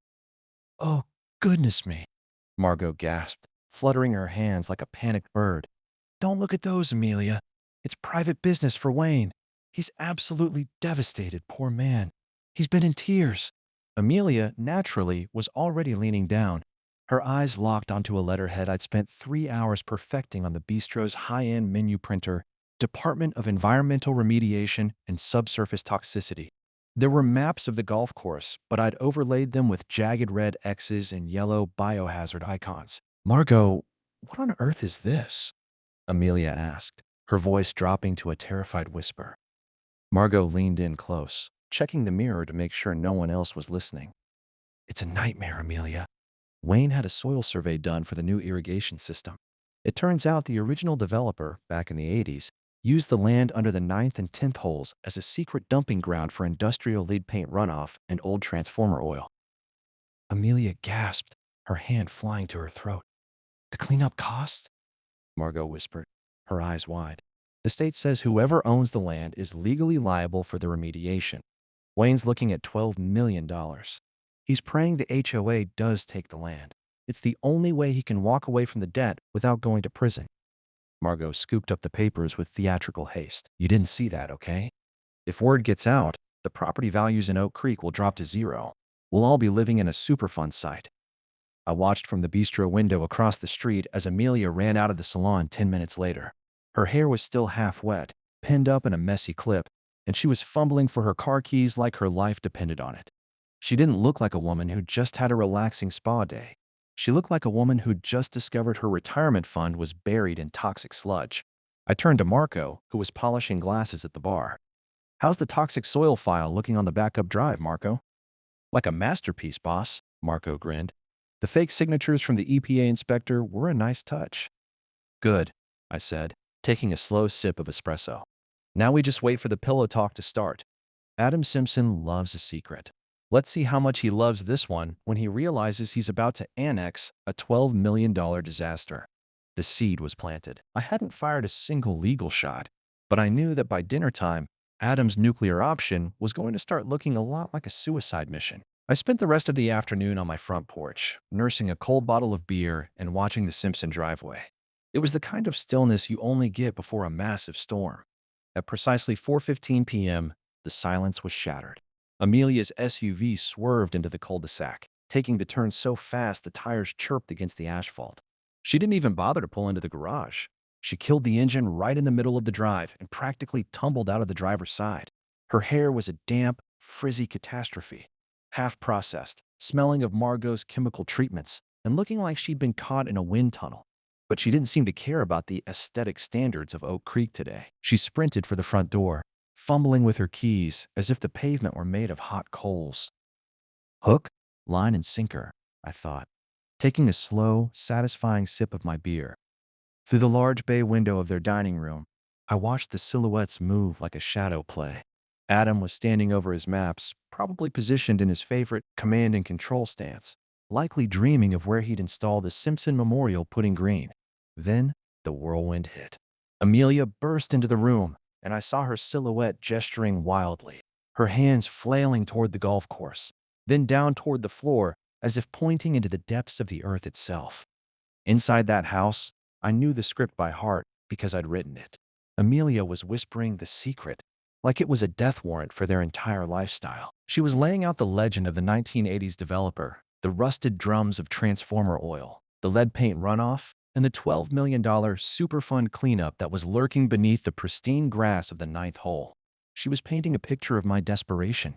Oh, goodness me, Margot gasped, fluttering her hands like a panicked bird. Don't look at those, Amelia. It's private business for Wayne. He's absolutely devastated, poor man. He's been in tears. Amelia, naturally, was already leaning down, her eyes locked onto a letterhead I'd spent 3 hours perfecting on the bistro's high-end menu printer, Department of Environmental Remediation and Subsurface Toxicity. There were maps of the golf course, but I'd overlaid them with jagged red X's and yellow biohazard icons. Margot, what on earth is this? Amelia asked, her voice dropping to a terrified whisper. Margot leaned in close, checking the mirror to make sure no one else was listening. It's a nightmare, Amelia. Wayne had a soil survey done for the new irrigation system. It turns out the original developer, back in the 80s, used the land under the 9th and 10th holes as a secret dumping ground for industrial lead paint runoff and old transformer oil. Amelia gasped, her hand flying to her throat. The cleanup costs? Margot whispered, her eyes wide. The state says whoever owns the land is legally liable for the remediation. Wayne's looking at $12 million. He's praying the HOA does take the land. It's the only way he can walk away from the debt without going to prison. Margot scooped up the papers with theatrical haste. You didn't see that, okay? If word gets out, the property values in Oak Creek will drop to 0. We'll all be living in a Superfund site. I watched from the bistro window across the street as Amelia ran out of the salon 10 minutes later. Her hair was still half wet, pinned up in a messy clip, and she was fumbling for her car keys like her life depended on it. She didn't look like a woman who just had a relaxing spa day. She looked like a woman who'd just discovered her retirement fund was buried in toxic sludge. I turned to Marco, who was polishing glasses at the bar. How's the toxic soil file looking on the backup drive, Marco? Like a masterpiece, boss, Marco grinned. The fake signatures from the EPA inspector were a nice touch. Good, I said, taking a slow sip of espresso. Now we just wait for the pillow talk to start. Adam Simpson loves a secret. Let's see how much he loves this one when he realizes he's about to annex a $12 million disaster. The seed was planted. I hadn't fired a single legal shot, but I knew that by dinner time, Adam's nuclear option was going to start looking a lot like a suicide mission. I spent the rest of the afternoon on my front porch, nursing a cold bottle of beer and watching the Simpson driveway. It was the kind of stillness you only get before a massive storm. At precisely 4:15 p.m., the silence was shattered. Amelia's SUV swerved into the cul-de-sac, taking the turn so fast the tires chirped against the asphalt. She didn't even bother to pull into the garage. She killed the engine right in the middle of the drive and practically tumbled out of the driver's side. Her hair was a damp, frizzy catastrophe, half processed, smelling of Margot's chemical treatments, and looking like she'd been caught in a wind tunnel. But she didn't seem to care about the aesthetic standards of Oak Creek today. She sprinted for the front door, fumbling with her keys as if the pavement were made of hot coals. Hook, line, and sinker, I thought, taking a slow, satisfying sip of my beer. Through the large bay window of their dining room, I watched the silhouettes move like a shadow play. Adam was standing over his maps, probably positioned in his favorite command and control stance, likely dreaming of where he'd install the Simpson Memorial putting green. Then the whirlwind hit. Amelia burst into the room, and I saw her silhouette gesturing wildly, her hands flailing toward the golf course, then down toward the floor as if pointing into the depths of the earth itself. Inside that house, I knew the script by heart because I'd written it. Amelia was whispering the secret, like it was a death warrant for their entire lifestyle. She was laying out the legend of the 1980s developer, the rusted drums of transformer oil, the lead paint runoff, and the $12 million Superfund cleanup that was lurking beneath the pristine grass of the ninth hole. She was painting a picture of my desperation,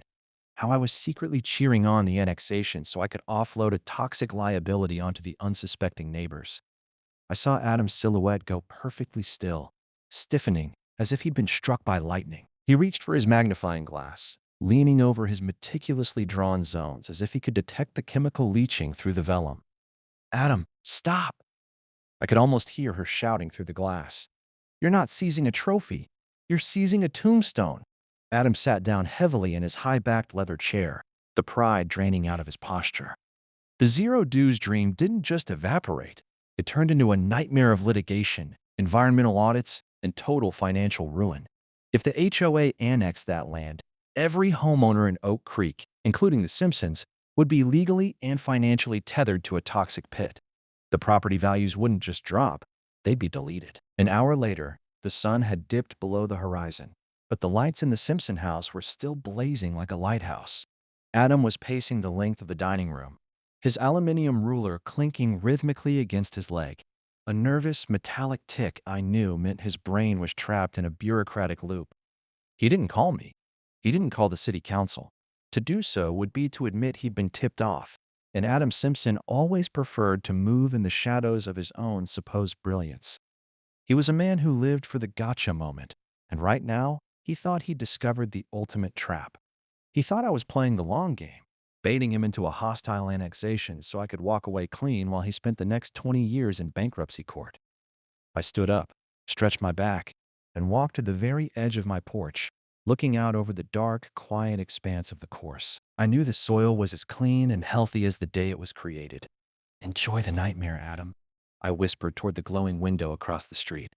how I was secretly cheering on the annexation so I could offload a toxic liability onto the unsuspecting neighbors. I saw Adam's silhouette go perfectly still, stiffening as if he'd been struck by lightning. He reached for his magnifying glass, leaning over his meticulously drawn zones as if he could detect the chemical leaching through the vellum. "Adam, stop!" I could almost hear her shouting through the glass. "You're not seizing a trophy. You're seizing a tombstone." Adam sat down heavily in his high-backed leather chair, the pride draining out of his posture. The zero dues dream didn't just evaporate. It turned into a nightmare of litigation, environmental audits, and total financial ruin. If the HOA annexed that land, every homeowner in Oak Creek, including the Simpsons, would be legally and financially tethered to a toxic pit. The property values wouldn't just drop, they'd be deleted. An hour later, the sun had dipped below the horizon, but the lights in the Simpson house were still blazing like a lighthouse. Adam was pacing the length of the dining room, his aluminium ruler clinking rhythmically against his leg. A nervous, metallic tick I knew meant his brain was trapped in a bureaucratic loop. He didn't call me. He didn't call the city council. To do so would be to admit he'd been tipped off, and Adam Simpson always preferred to move in the shadows of his own supposed brilliance. He was a man who lived for the gotcha moment, and right now, he thought he'd discovered the ultimate trap. He thought I was playing the long game, baiting him into a hostile annexation so I could walk away clean while he spent the next 20 years in bankruptcy court. I stood up, stretched my back, and walked to the very edge of my porch, looking out over the dark, quiet expanse of the course. I knew the soil was as clean and healthy as the day it was created. "Enjoy the nightmare, Adam," I whispered toward the glowing window across the street.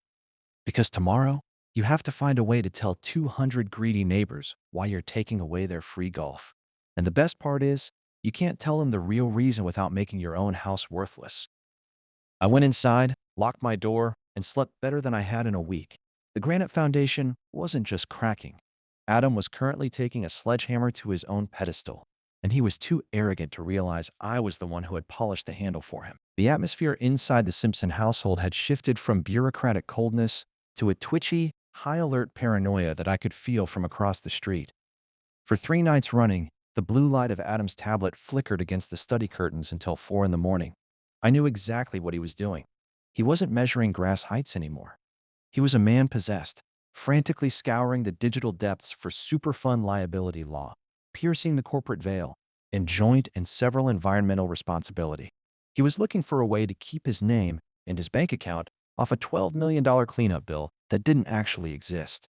"Because tomorrow, you have to find a way to tell 200 greedy neighbors why you're taking away their free golf. And the best part is, you can't tell them the real reason without making your own house worthless." I went inside, locked my door, and slept better than I had in a week. The granite foundation wasn't just cracking. Adam was currently taking a sledgehammer to his own pedestal, and he was too arrogant to realize I was the one who had polished the handle for him. The atmosphere inside the Simpson household had shifted from bureaucratic coldness to a twitchy, high-alert paranoia that I could feel from across the street. For 3 nights running, the blue light of Adam's tablet flickered against the study curtains until 4 in the morning. I knew exactly what he was doing. He wasn't measuring grass heights anymore. He was a man possessed, frantically scouring the digital depths for Superfund liability law, piercing the corporate veil, and joint and several environmental responsibility. He was looking for a way to keep his name and his bank account off a $12 million cleanup bill that didn't actually exist.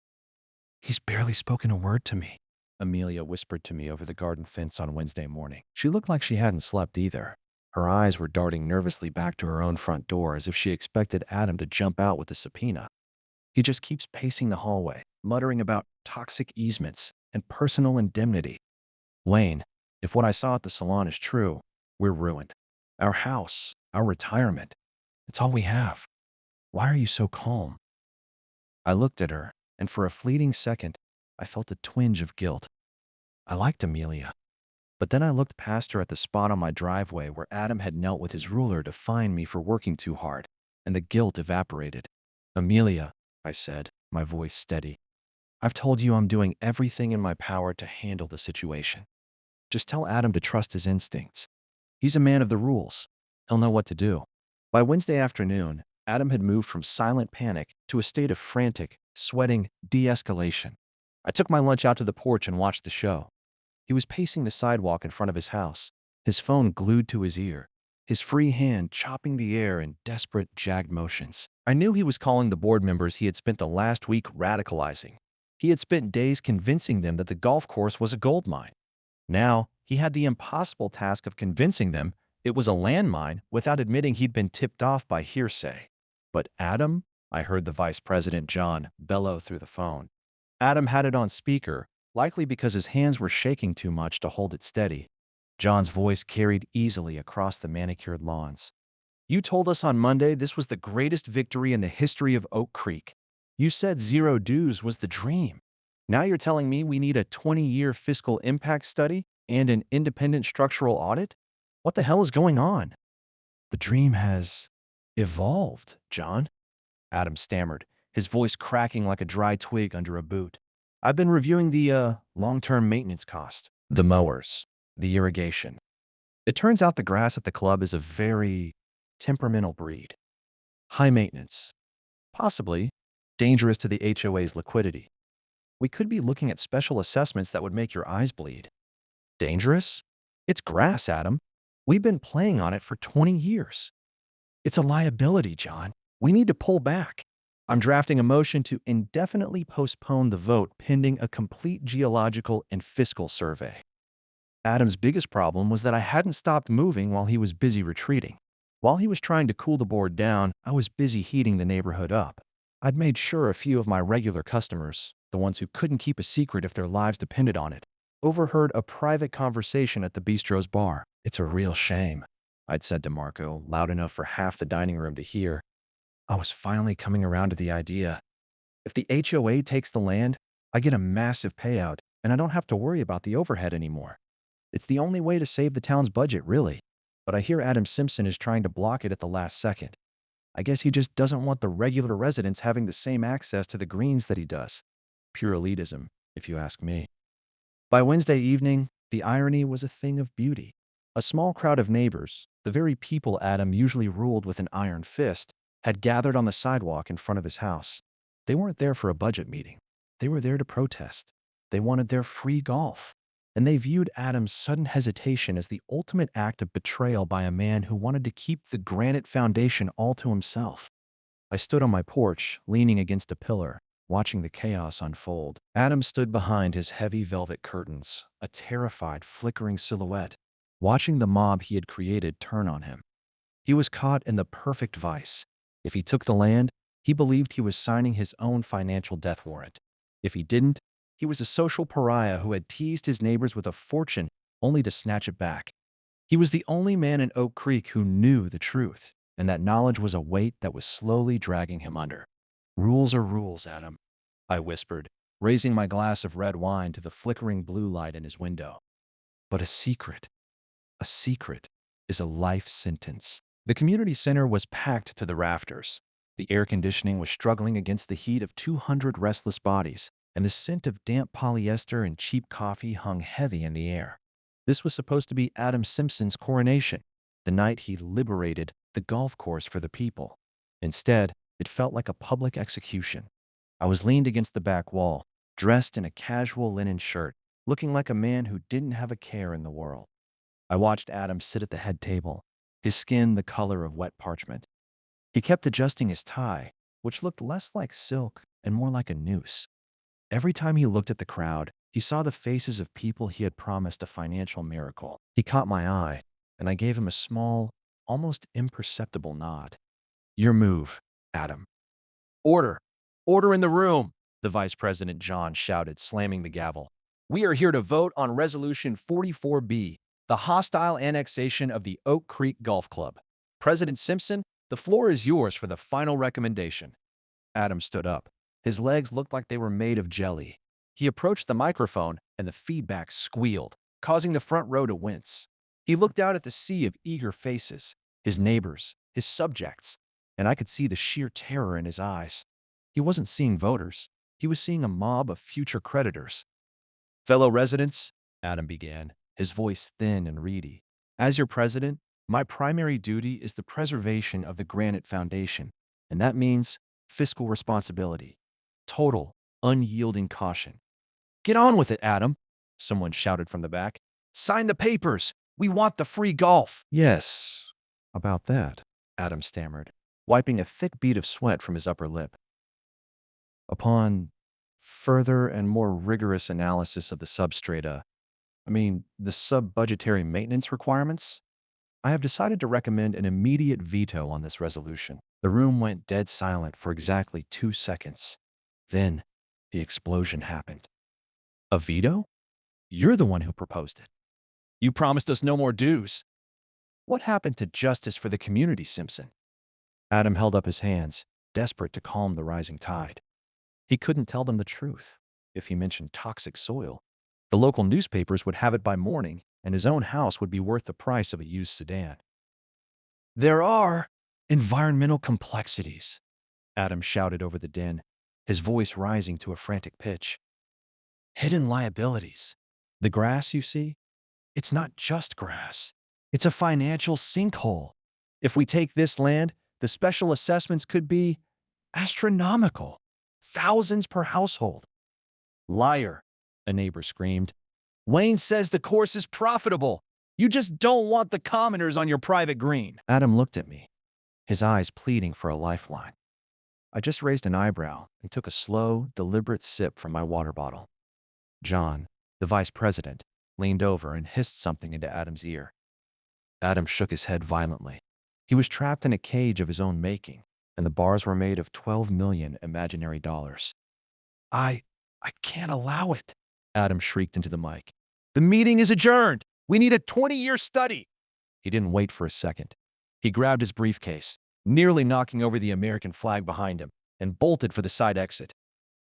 "He's barely spoken a word to me," Amelia whispered to me over the garden fence on Wednesday morning. She looked like she hadn't slept either. Her eyes were darting nervously back to her own front door as if she expected Adam to jump out with a subpoena. "He just keeps pacing the hallway, muttering about toxic easements and personal indemnity." "Wayne, If what I saw at the salon is true, we're ruined. Our house, our retirement, it's all we have. Why are you so calm? I looked at her, and for a fleeting second, I felt a twinge of guilt. I liked Amelia. But then I looked past her at the spot on my driveway where Adam had knelt with his ruler to fine me for working too hard, and the guilt evaporated. Amelia, I said, my voice steady, I've told you I'm doing everything in my power to handle the situation. Just tell Adam to trust his instincts. He's a man of the rules. He'll know what to do. By Wednesday afternoon, Adam had moved from silent panic to a state of frantic, sweating de-escalation. I took my lunch out to the porch and watched the show. He was pacing the sidewalk in front of his house, his phone glued to his ear, his free hand chopping the air in desperate, jagged motions. I knew he was calling the board members he had spent the last week radicalizing. He had spent days convincing them that the golf course was a gold mine. Now, he had the impossible task of convincing them it was a landmine without admitting he'd been tipped off by hearsay. But Adam, I heard the Vice President John bellow through the phone. Adam had it on speaker, likely because his hands were shaking too much to hold it steady. John's voice carried easily across the manicured lawns. You told us on Monday this was the greatest victory in the history of Oak Creek. You said zero dues was the dream. Now you're telling me we need a 20-year fiscal impact study and an independent structural audit? What the hell is going on? The dream has evolved, John, Adam stammered, his voice cracking like a dry twig under a boot. I've been reviewing the long-term maintenance cost, the mowers, the irrigation. It turns out the grass at the club is a very temperamental breed. High maintenance, possibly dangerous to the HOA's liquidity. We could be looking at special assessments that would make your eyes bleed. Dangerous? It's grass, Adam. We've been playing on it for 20 years. It's a liability, John. We need to pull back. I'm drafting a motion to indefinitely postpone the vote pending a complete geological and fiscal survey. Adam's biggest problem was that I hadn't stopped moving while he was busy retreating. While he was trying to cool the board down, I was busy heating the neighborhood up. I'd made sure a few of my regular customers, the ones who couldn't keep a secret if their lives depended on it, overheard a private conversation at the bistro's bar. It's a real shame, I'd said to Marco, loud enough for half the dining room to hear. I was finally coming around to the idea. If the HOA takes the land, I get a massive payout, and I don't have to worry about the overhead anymore. It's the only way to save the town's budget, really. But I hear Adam Simpson is trying to block it at the last second. I guess he just doesn't want the regular residents having the same access to the greens that he does. Pure elitism, if you ask me. By Wednesday evening, the irony was a thing of beauty. A small crowd of neighbors, the very people Adam usually ruled with an iron fist, had gathered on the sidewalk in front of his house. They weren't there for a budget meeting. They were there to protest. They wanted their free golf. And they viewed Adam's sudden hesitation as the ultimate act of betrayal by a man who wanted to keep the granite foundation all to himself. I stood on my porch, leaning against a pillar, watching the chaos unfold. Adam stood behind his heavy velvet curtains, a terrified, flickering silhouette, watching the mob he had created turn on him. He was caught in the perfect vice. If he took the land, he believed he was signing his own financial death warrant. If he didn't, he was a social pariah who had teased his neighbors with a fortune only to snatch it back. He was the only man in Oak Creek who knew the truth, and that knowledge was a weight that was slowly dragging him under. Rules are rules, Adam, I whispered, raising my glass of red wine to the flickering blue light in his window. But a secret is a life sentence. The community center was packed to the rafters. The air conditioning was struggling against the heat of 200 restless bodies, and the scent of damp polyester and cheap coffee hung heavy in the air. This was supposed to be Adam Simpson's coronation, the night he liberated the golf course for the people. Instead, it felt like a public execution. I was leaned against the back wall, dressed in a casual linen shirt, looking like a man who didn't have a care in the world. I watched Adam sit at the head table, his skin the color of wet parchment. He kept adjusting his tie, which looked less like silk and more like a noose. Every time he looked at the crowd, he saw the faces of people he had promised a financial miracle. He caught my eye, and I gave him a small, almost imperceptible nod. Your move, Adam. Order! Order in the room! The Vice President John shouted, slamming the gavel. We are here to vote on Resolution 44B, the hostile annexation of the Oak Creek Golf Club. President Simpson, the floor is yours for the final recommendation. Adam stood up. His legs looked like they were made of jelly. He approached the microphone, and the feedback squealed, causing the front row to wince. He looked out at the sea of eager faces, his neighbors, his subjects, and I could see the sheer terror in his eyes. He wasn't seeing voters. He was seeing a mob of future creditors. Fellow residents, Adam began, his voice thin and reedy. As your president, my primary duty is the preservation of the Granite Foundation, and that means fiscal responsibility, total, unyielding caution. Get on with it, Adam, someone shouted from the back. Sign the papers. We want the free golf. Yes, about that, Adam stammered, wiping a thick bead of sweat from his upper lip. Upon further and more rigorous analysis of the the sub-budgetary maintenance requirements, I have decided to recommend an immediate veto on this resolution. The room went dead silent for exactly 2 seconds. Then, the explosion happened. A veto? You're the one who proposed it. You promised us no more dues. What happened to justice for the community, Simpson? Adam held up his hands, desperate to calm the rising tide. He couldn't tell them the truth. If he mentioned toxic soil, the local newspapers would have it by morning, and his own house would be worth the price of a used sedan. There are environmental complexities, Adam shouted over the din, his voice rising to a frantic pitch. Hidden liabilities. The grass, you see? It's not just grass. It's a financial sinkhole. If we take this land, the special assessments could be astronomical. Thousands per household. Liar, a neighbor screamed. Wayne says the course is profitable. You just don't want the commoners on your private green. Adam looked at me, his eyes pleading for a lifeline. I just raised an eyebrow and took a slow, deliberate sip from my water bottle. John, the vice president, leaned over and hissed something into Adam's ear. Adam shook his head violently. He was trapped in a cage of his own making, and the bars were made of 12 million imaginary dollars. I can't allow it, Adam shrieked into the mic. The meeting is adjourned. We need a 20-year study. He didn't wait for a second. He grabbed his briefcase, nearly knocking over the American flag behind him, and bolted for the side exit.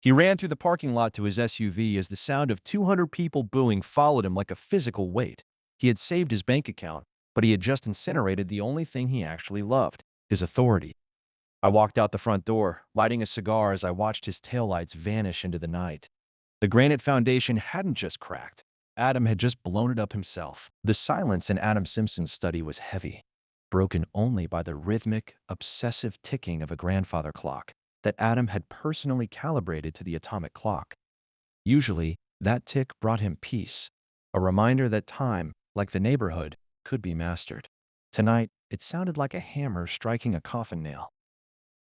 He ran through the parking lot to his SUV as the sound of 200 people booing followed him like a physical weight. He had saved his bank account, but he had just incinerated the only thing he actually loved, his authority. I walked out the front door, lighting a cigar as I watched his taillights vanish into the night. The Granite Foundation hadn't just cracked. Adam had just blown it up himself. The silence in Adam Simpson's study was heavy, broken only by the rhythmic, obsessive ticking of a grandfather clock that Adam had personally calibrated to the atomic clock. Usually, that tick brought him peace, a reminder that time, like the neighborhood, could be mastered. Tonight, it sounded like a hammer striking a coffin nail.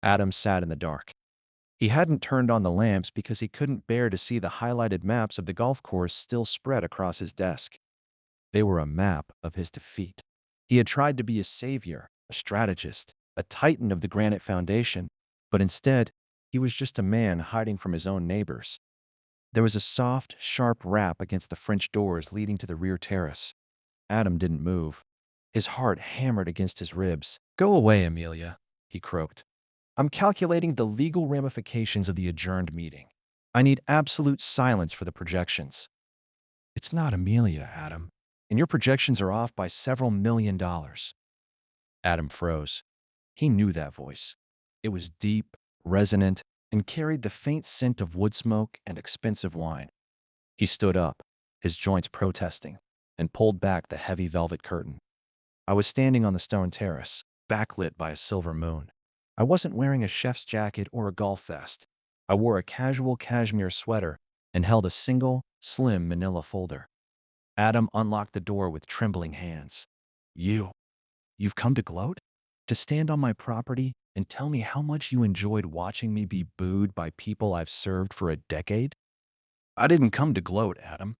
Adam sat in the dark. He hadn't turned on the lamps because he couldn't bear to see the highlighted maps of the golf course still spread across his desk. They were a map of his defeat. He had tried to be a savior, a strategist, a titan of the Granite Foundation, but instead, he was just a man hiding from his own neighbors. There was a soft, sharp rap against the French doors leading to the rear terrace. Adam didn't move. His heart hammered against his ribs. Go away, Amelia, he croaked. I'm calculating the legal ramifications of the adjourned meeting. I need absolute silence for the projections. It's not Amelia, Adam, and your projections are off by several $1,000,000. Adam froze. He knew that voice. It was deep, resonant, and carried the faint scent of wood smoke and expensive wine. He stood up, his joints protesting, and pulled back the heavy velvet curtain. I was standing on the stone terrace, backlit by a silver moon. I wasn't wearing a chef's jacket or a golf vest. I wore a casual cashmere sweater and held a single, slim manila folder. Adam unlocked the door with trembling hands. You've come to gloat? To stand on my property and tell me how much you enjoyed watching me be booed by people I've served for a decade? I didn't come to gloat, Adam.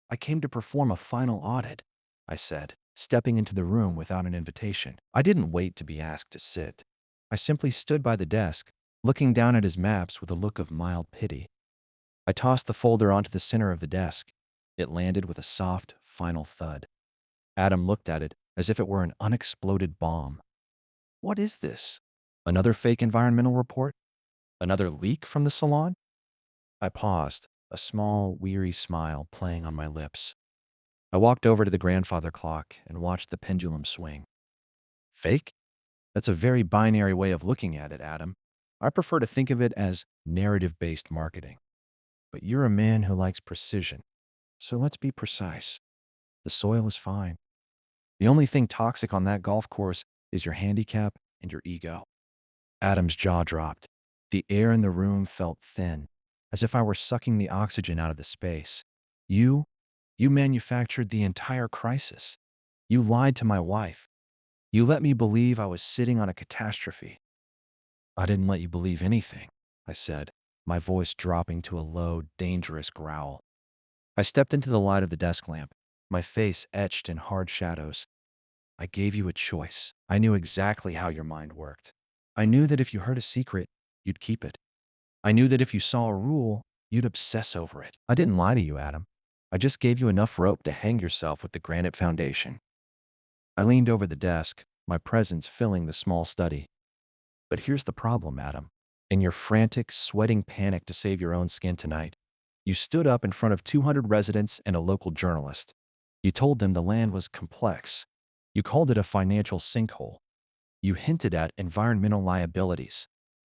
I came to perform a final audit, I said, stepping into the room without an invitation. I didn't wait to be asked to sit. I simply stood by the desk, looking down at his maps with a look of mild pity. I tossed the folder onto the center of the desk, It landed with a soft, final thud. Adam looked at it as if it were an unexploded bomb. What is this? Another fake environmental report? Another leak from the salon? I paused, a small, weary smile playing on my lips. I walked over to the grandfather clock and watched the pendulum swing. Fake? That's a very binary way of looking at it, Adam. I prefer to think of it as narrative-based marketing. But you're a man who likes precision. So let's be precise. The soil is fine. The only thing toxic on that golf course is your handicap and your ego. Adam's jaw dropped. The air in the room felt thin, as if I were sucking the oxygen out of the space. You, you manufactured the entire crisis. You lied to my wife. You let me believe I was sitting on a catastrophe. I didn't let you believe anything, I said, my voice dropping to a low, dangerous growl. I stepped into the light of the desk lamp, my face etched in hard shadows. I gave you a choice. I knew exactly how your mind worked. I knew that if you heard a secret, you'd keep it. I knew that if you saw a rule, you'd obsess over it. I didn't lie to you, Adam. I just gave you enough rope to hang yourself with the granite foundation. I leaned over the desk, my presence filling the small study. But here's the problem, Adam. In your frantic, sweating panic to save your own skin tonight, you stood up in front of 200 residents and a local journalist. You told them the land was complex. You called it a financial sinkhole. You hinted at environmental liabilities.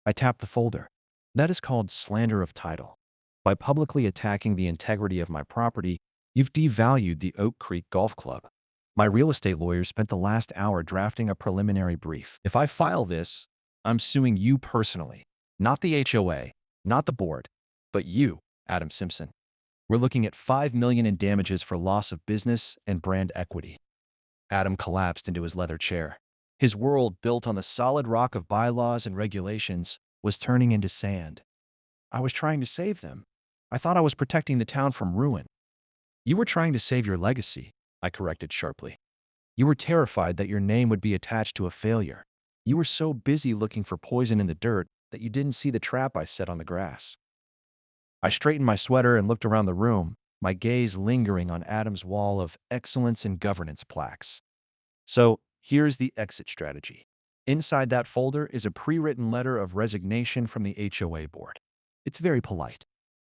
I tapped the folder. That is called slander of title. By publicly attacking the integrity of my property, you've devalued the Oak Creek Golf Club. My real estate lawyer spent the last hour drafting a preliminary brief. If I file this, I'm suing you personally. Not the HOA, not the board, but you, Adam Simpson. We're looking at $5 million in damages for loss of business and brand equity. Adam collapsed into his leather chair. His world, built on the solid rock of bylaws and regulations, was turning into sand. I was trying to save them. I thought I was protecting the town from ruin. You were trying to save your legacy, I corrected sharply. You were terrified that your name would be attached to a failure. You were so busy looking for poison in the dirt that you didn't see the trap I set on the grass. I straightened my sweater and looked around the room, my gaze lingering on Adam's wall of excellence in governance plaques. So here's the exit strategy. Inside that folder is a pre-written letter of resignation from the HOA board. It's very polite.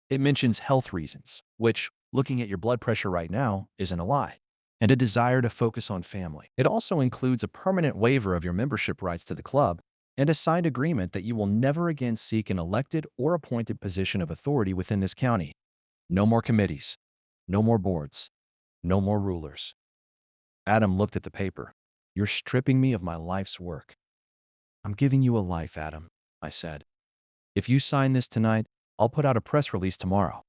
It mentions health reasons, which, looking at your blood pressure right now, isn't a lie, and a desire to focus on family. It also includes a permanent waiver of your membership rights to the club and a signed agreement that you will never again seek an elected or appointed position of authority within this county. No more committees, no more boards, no more rulers. Adam looked at the paper. You're stripping me of my life's work. I'm giving you a life, Adam, I said. If you sign this tonight, I'll put out a press release tomorrow.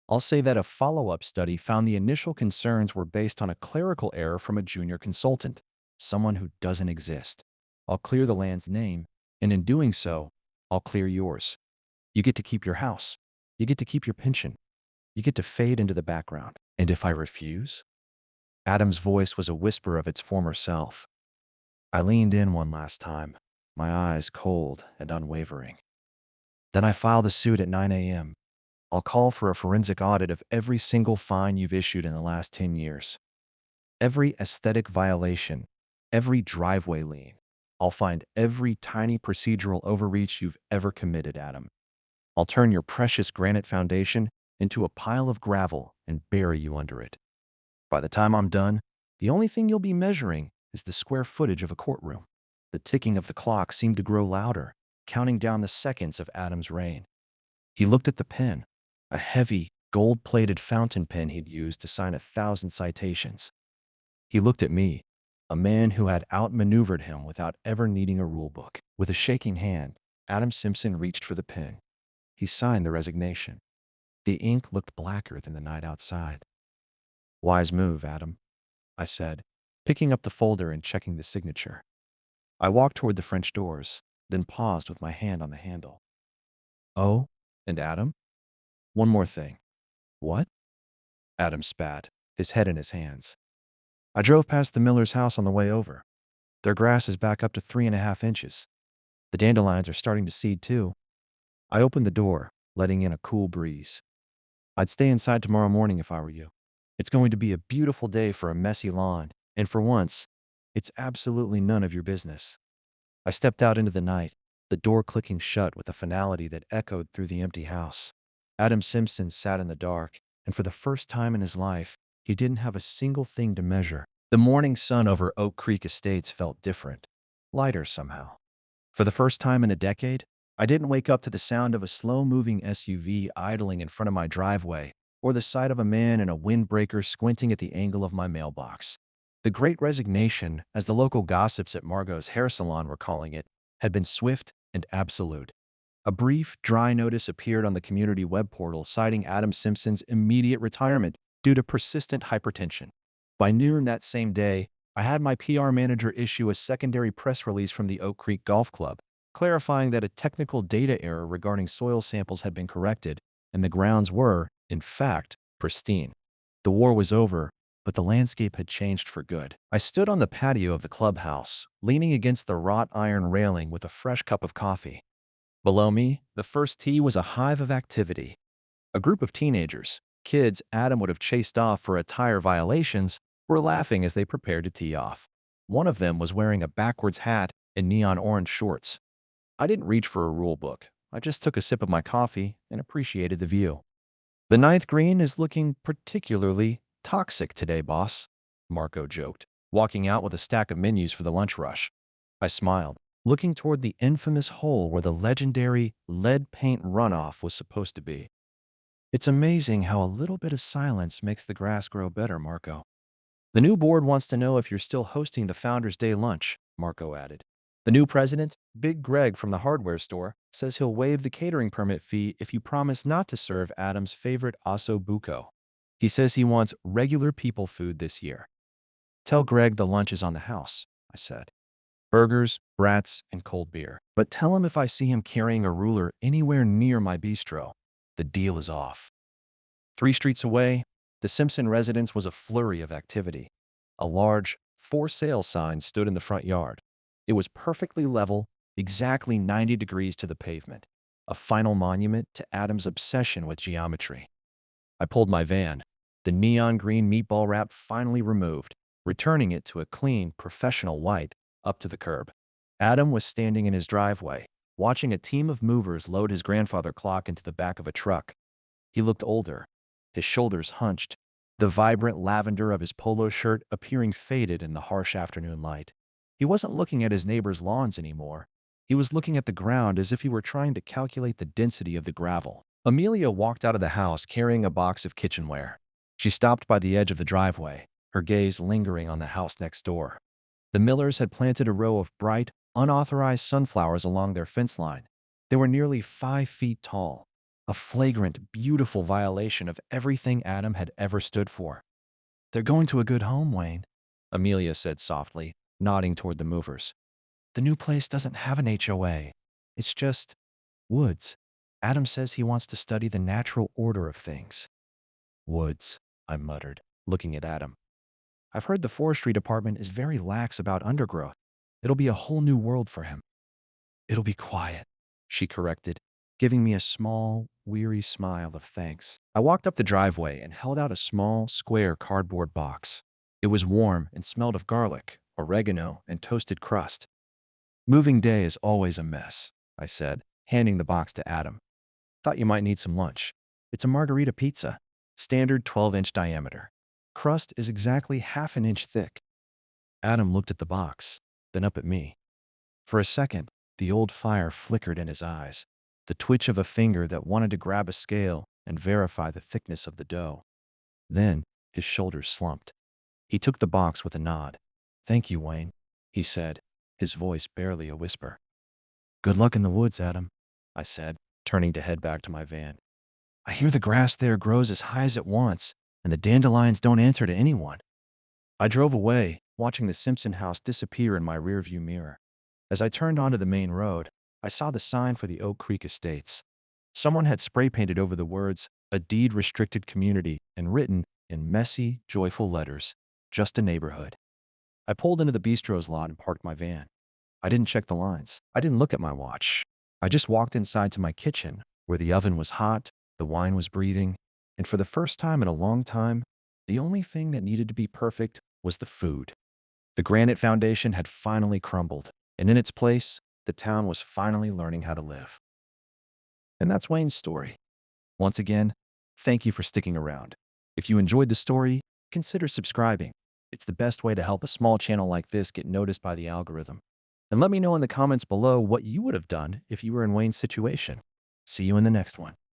I'll say that a follow-up study found the initial concerns were based on a clerical error from a junior consultant, someone who doesn't exist. I'll clear the land's name, and in doing so, I'll clear yours. You get to keep your house. You get to keep your pension. You get to fade into the background. And if I refuse? Adam's voice was a whisper of its former self. I leaned in one last time, my eyes cold and unwavering. Then I file the suit at 9 a.m. I'll call for a forensic audit of every single fine you've issued in the last 10 years. Every aesthetic violation, every driveway lien. I'll find every tiny procedural overreach you've ever committed, Adam. I'll turn your precious granite foundation into a pile of gravel and bury you under it. By the time I'm done, the only thing you'll be measuring is the square footage of a courtroom. The ticking of the clock seemed to grow louder, counting down the seconds of Adam's reign. He looked at the pen, a heavy, gold-plated fountain pen he'd used to sign 1,000 citations. He looked at me, a man who had outmaneuvered him without ever needing a rulebook. With a shaking hand, Adam Simpson reached for the pen. He signed the resignation. The ink looked blacker than the night outside. Wise move, Adam, I said, picking up the folder and checking the signature. I walked toward the French doors, then paused with my hand on the handle. Oh, and Adam? One more thing. What? Adam spat, his head in his hands. I drove past the Miller's house on the way over. Their grass is back up to 3.5 inches. The dandelions are starting to seed too. I opened the door, letting in a cool breeze. I'd stay inside tomorrow morning if I were you. It's going to be a beautiful day for a messy lawn, and for once, it's absolutely none of your business. I stepped out into the night, the door clicking shut with a finality that echoed through the empty house. Adam Simpson sat in the dark, and for the first time in his life, he didn't have a single thing to measure. The morning sun over Oak Creek Estates felt different, lighter somehow. For the first time in a decade, I didn't wake up to the sound of a slow-moving SUV idling in front of my driveway or the sight of a man in a windbreaker squinting at the angle of my mailbox. The Great Resignation, as the local gossips at Margot's hair salon were calling it, had been swift and absolute. A brief, dry notice appeared on the community web portal citing Adam Simpson's immediate retirement due to persistent hypertension. By noon that same day, I had my PR manager issue a secondary press release from the Oak Creek Golf Club, clarifying that a technical data error regarding soil samples had been corrected, and the grounds were, in fact, pristine. The war was over, but the landscape had changed for good. I stood on the patio of the clubhouse, leaning against the wrought iron railing with a fresh cup of coffee. Below me, the first tee was a hive of activity. A group of teenagers, kids Adam would have chased off for attire violations, were laughing as they prepared to tee off. One of them was wearing a backwards hat and neon orange shorts. I didn't reach for a rule book. I just took a sip of my coffee and appreciated the view. The ninth green is looking particularly toxic today, boss, Marco joked, walking out with a stack of menus for the lunch rush. I smiled, looking toward the infamous hole where the legendary lead paint runoff was supposed to be. It's amazing how a little bit of silence makes the grass grow better, Marco. The new board wants to know if you're still hosting the Founders Day lunch, Marco added. The new president, Big Greg from the hardware store, says he'll waive the catering permit fee if you promise not to serve Adam's favorite osso buco. He says he wants regular people food this year. Tell Greg the lunch is on the house, I said. Burgers, brats, and cold beer. But tell him if I see him carrying a ruler anywhere near my bistro, the deal is off. 3 streets away, the Simpson residence was a flurry of activity. A large, for sale sign stood in the front yard. It was perfectly level, exactly 90 degrees to the pavement, a final monument to Adam's obsession with geometry. I pulled my van, the neon green meatball wrap finally removed, returning it to a clean, professional white, up to the curb. Adam was standing in his driveway, watching a team of movers load his grandfather clock into the back of a truck. He looked older, his shoulders hunched, the vibrant lavender of his polo shirt appearing faded in the harsh afternoon light. He wasn't looking at his neighbor's lawns anymore. He was looking at the ground as if he were trying to calculate the density of the gravel. Amelia walked out of the house carrying a box of kitchenware. She stopped by the edge of the driveway, her gaze lingering on the house next door. The Millers had planted a row of bright, unauthorized sunflowers along their fence line. They were nearly 5 feet tall, a flagrant, beautiful violation of everything Adam had ever stood for. "They're going to a good home, Wayne," Amelia said softly, nodding toward the movers. "The new place doesn't have an HOA. It's just woods. Adam says he wants to study the natural order of things." "Woods," I muttered, looking at Adam. "I've heard the forestry department is very lax about undergrowth. It'll be a whole new world for him." "It'll be quiet," she corrected, giving me a small, weary smile of thanks. I walked up the driveway and held out a small, square cardboard box. It was warm and smelled of garlic, oregano, and toasted crust. "Moving day is always a mess," I said, handing the box to Adam. "Thought you might need some lunch. It's a margarita pizza, standard 12-inch diameter. Crust is exactly half an inch thick." Adam looked at the box, then up at me. For a second, the old fire flickered in his eyes, the twitch of a finger that wanted to grab a scale and verify the thickness of the dough. Then, his shoulders slumped. He took the box with a nod. "Thank you, Wayne," he said, his voice barely a whisper. "Good luck in the woods, Adam," I said, turning to head back to my van. "I hear the grass there grows as high as it wants, and the dandelions don't answer to anyone." I drove away, watching the Simpson house disappear in my rearview mirror. As I turned onto the main road, I saw the sign for the Oak Creek Estates. Someone had spray painted over the words, "A deed-restricted community," and written, in messy, joyful letters, "Just a neighborhood." I pulled into the bistro's lot and parked my van. I didn't check the lines. I didn't look at my watch. I just walked inside to my kitchen, where the oven was hot, the wine was breathing, and for the first time in a long time, The only thing that needed to be perfect was the food. The granite foundation had finally crumbled, and in its place, the town was finally learning how to live. And that's Wayne's story. Once again, thank you for sticking around. If you enjoyed the story, consider subscribing. It's the best way to help a small channel like this get noticed by the algorithm. And let me know in the comments below what you would have done if you were in Wayne's situation. See you in the next one.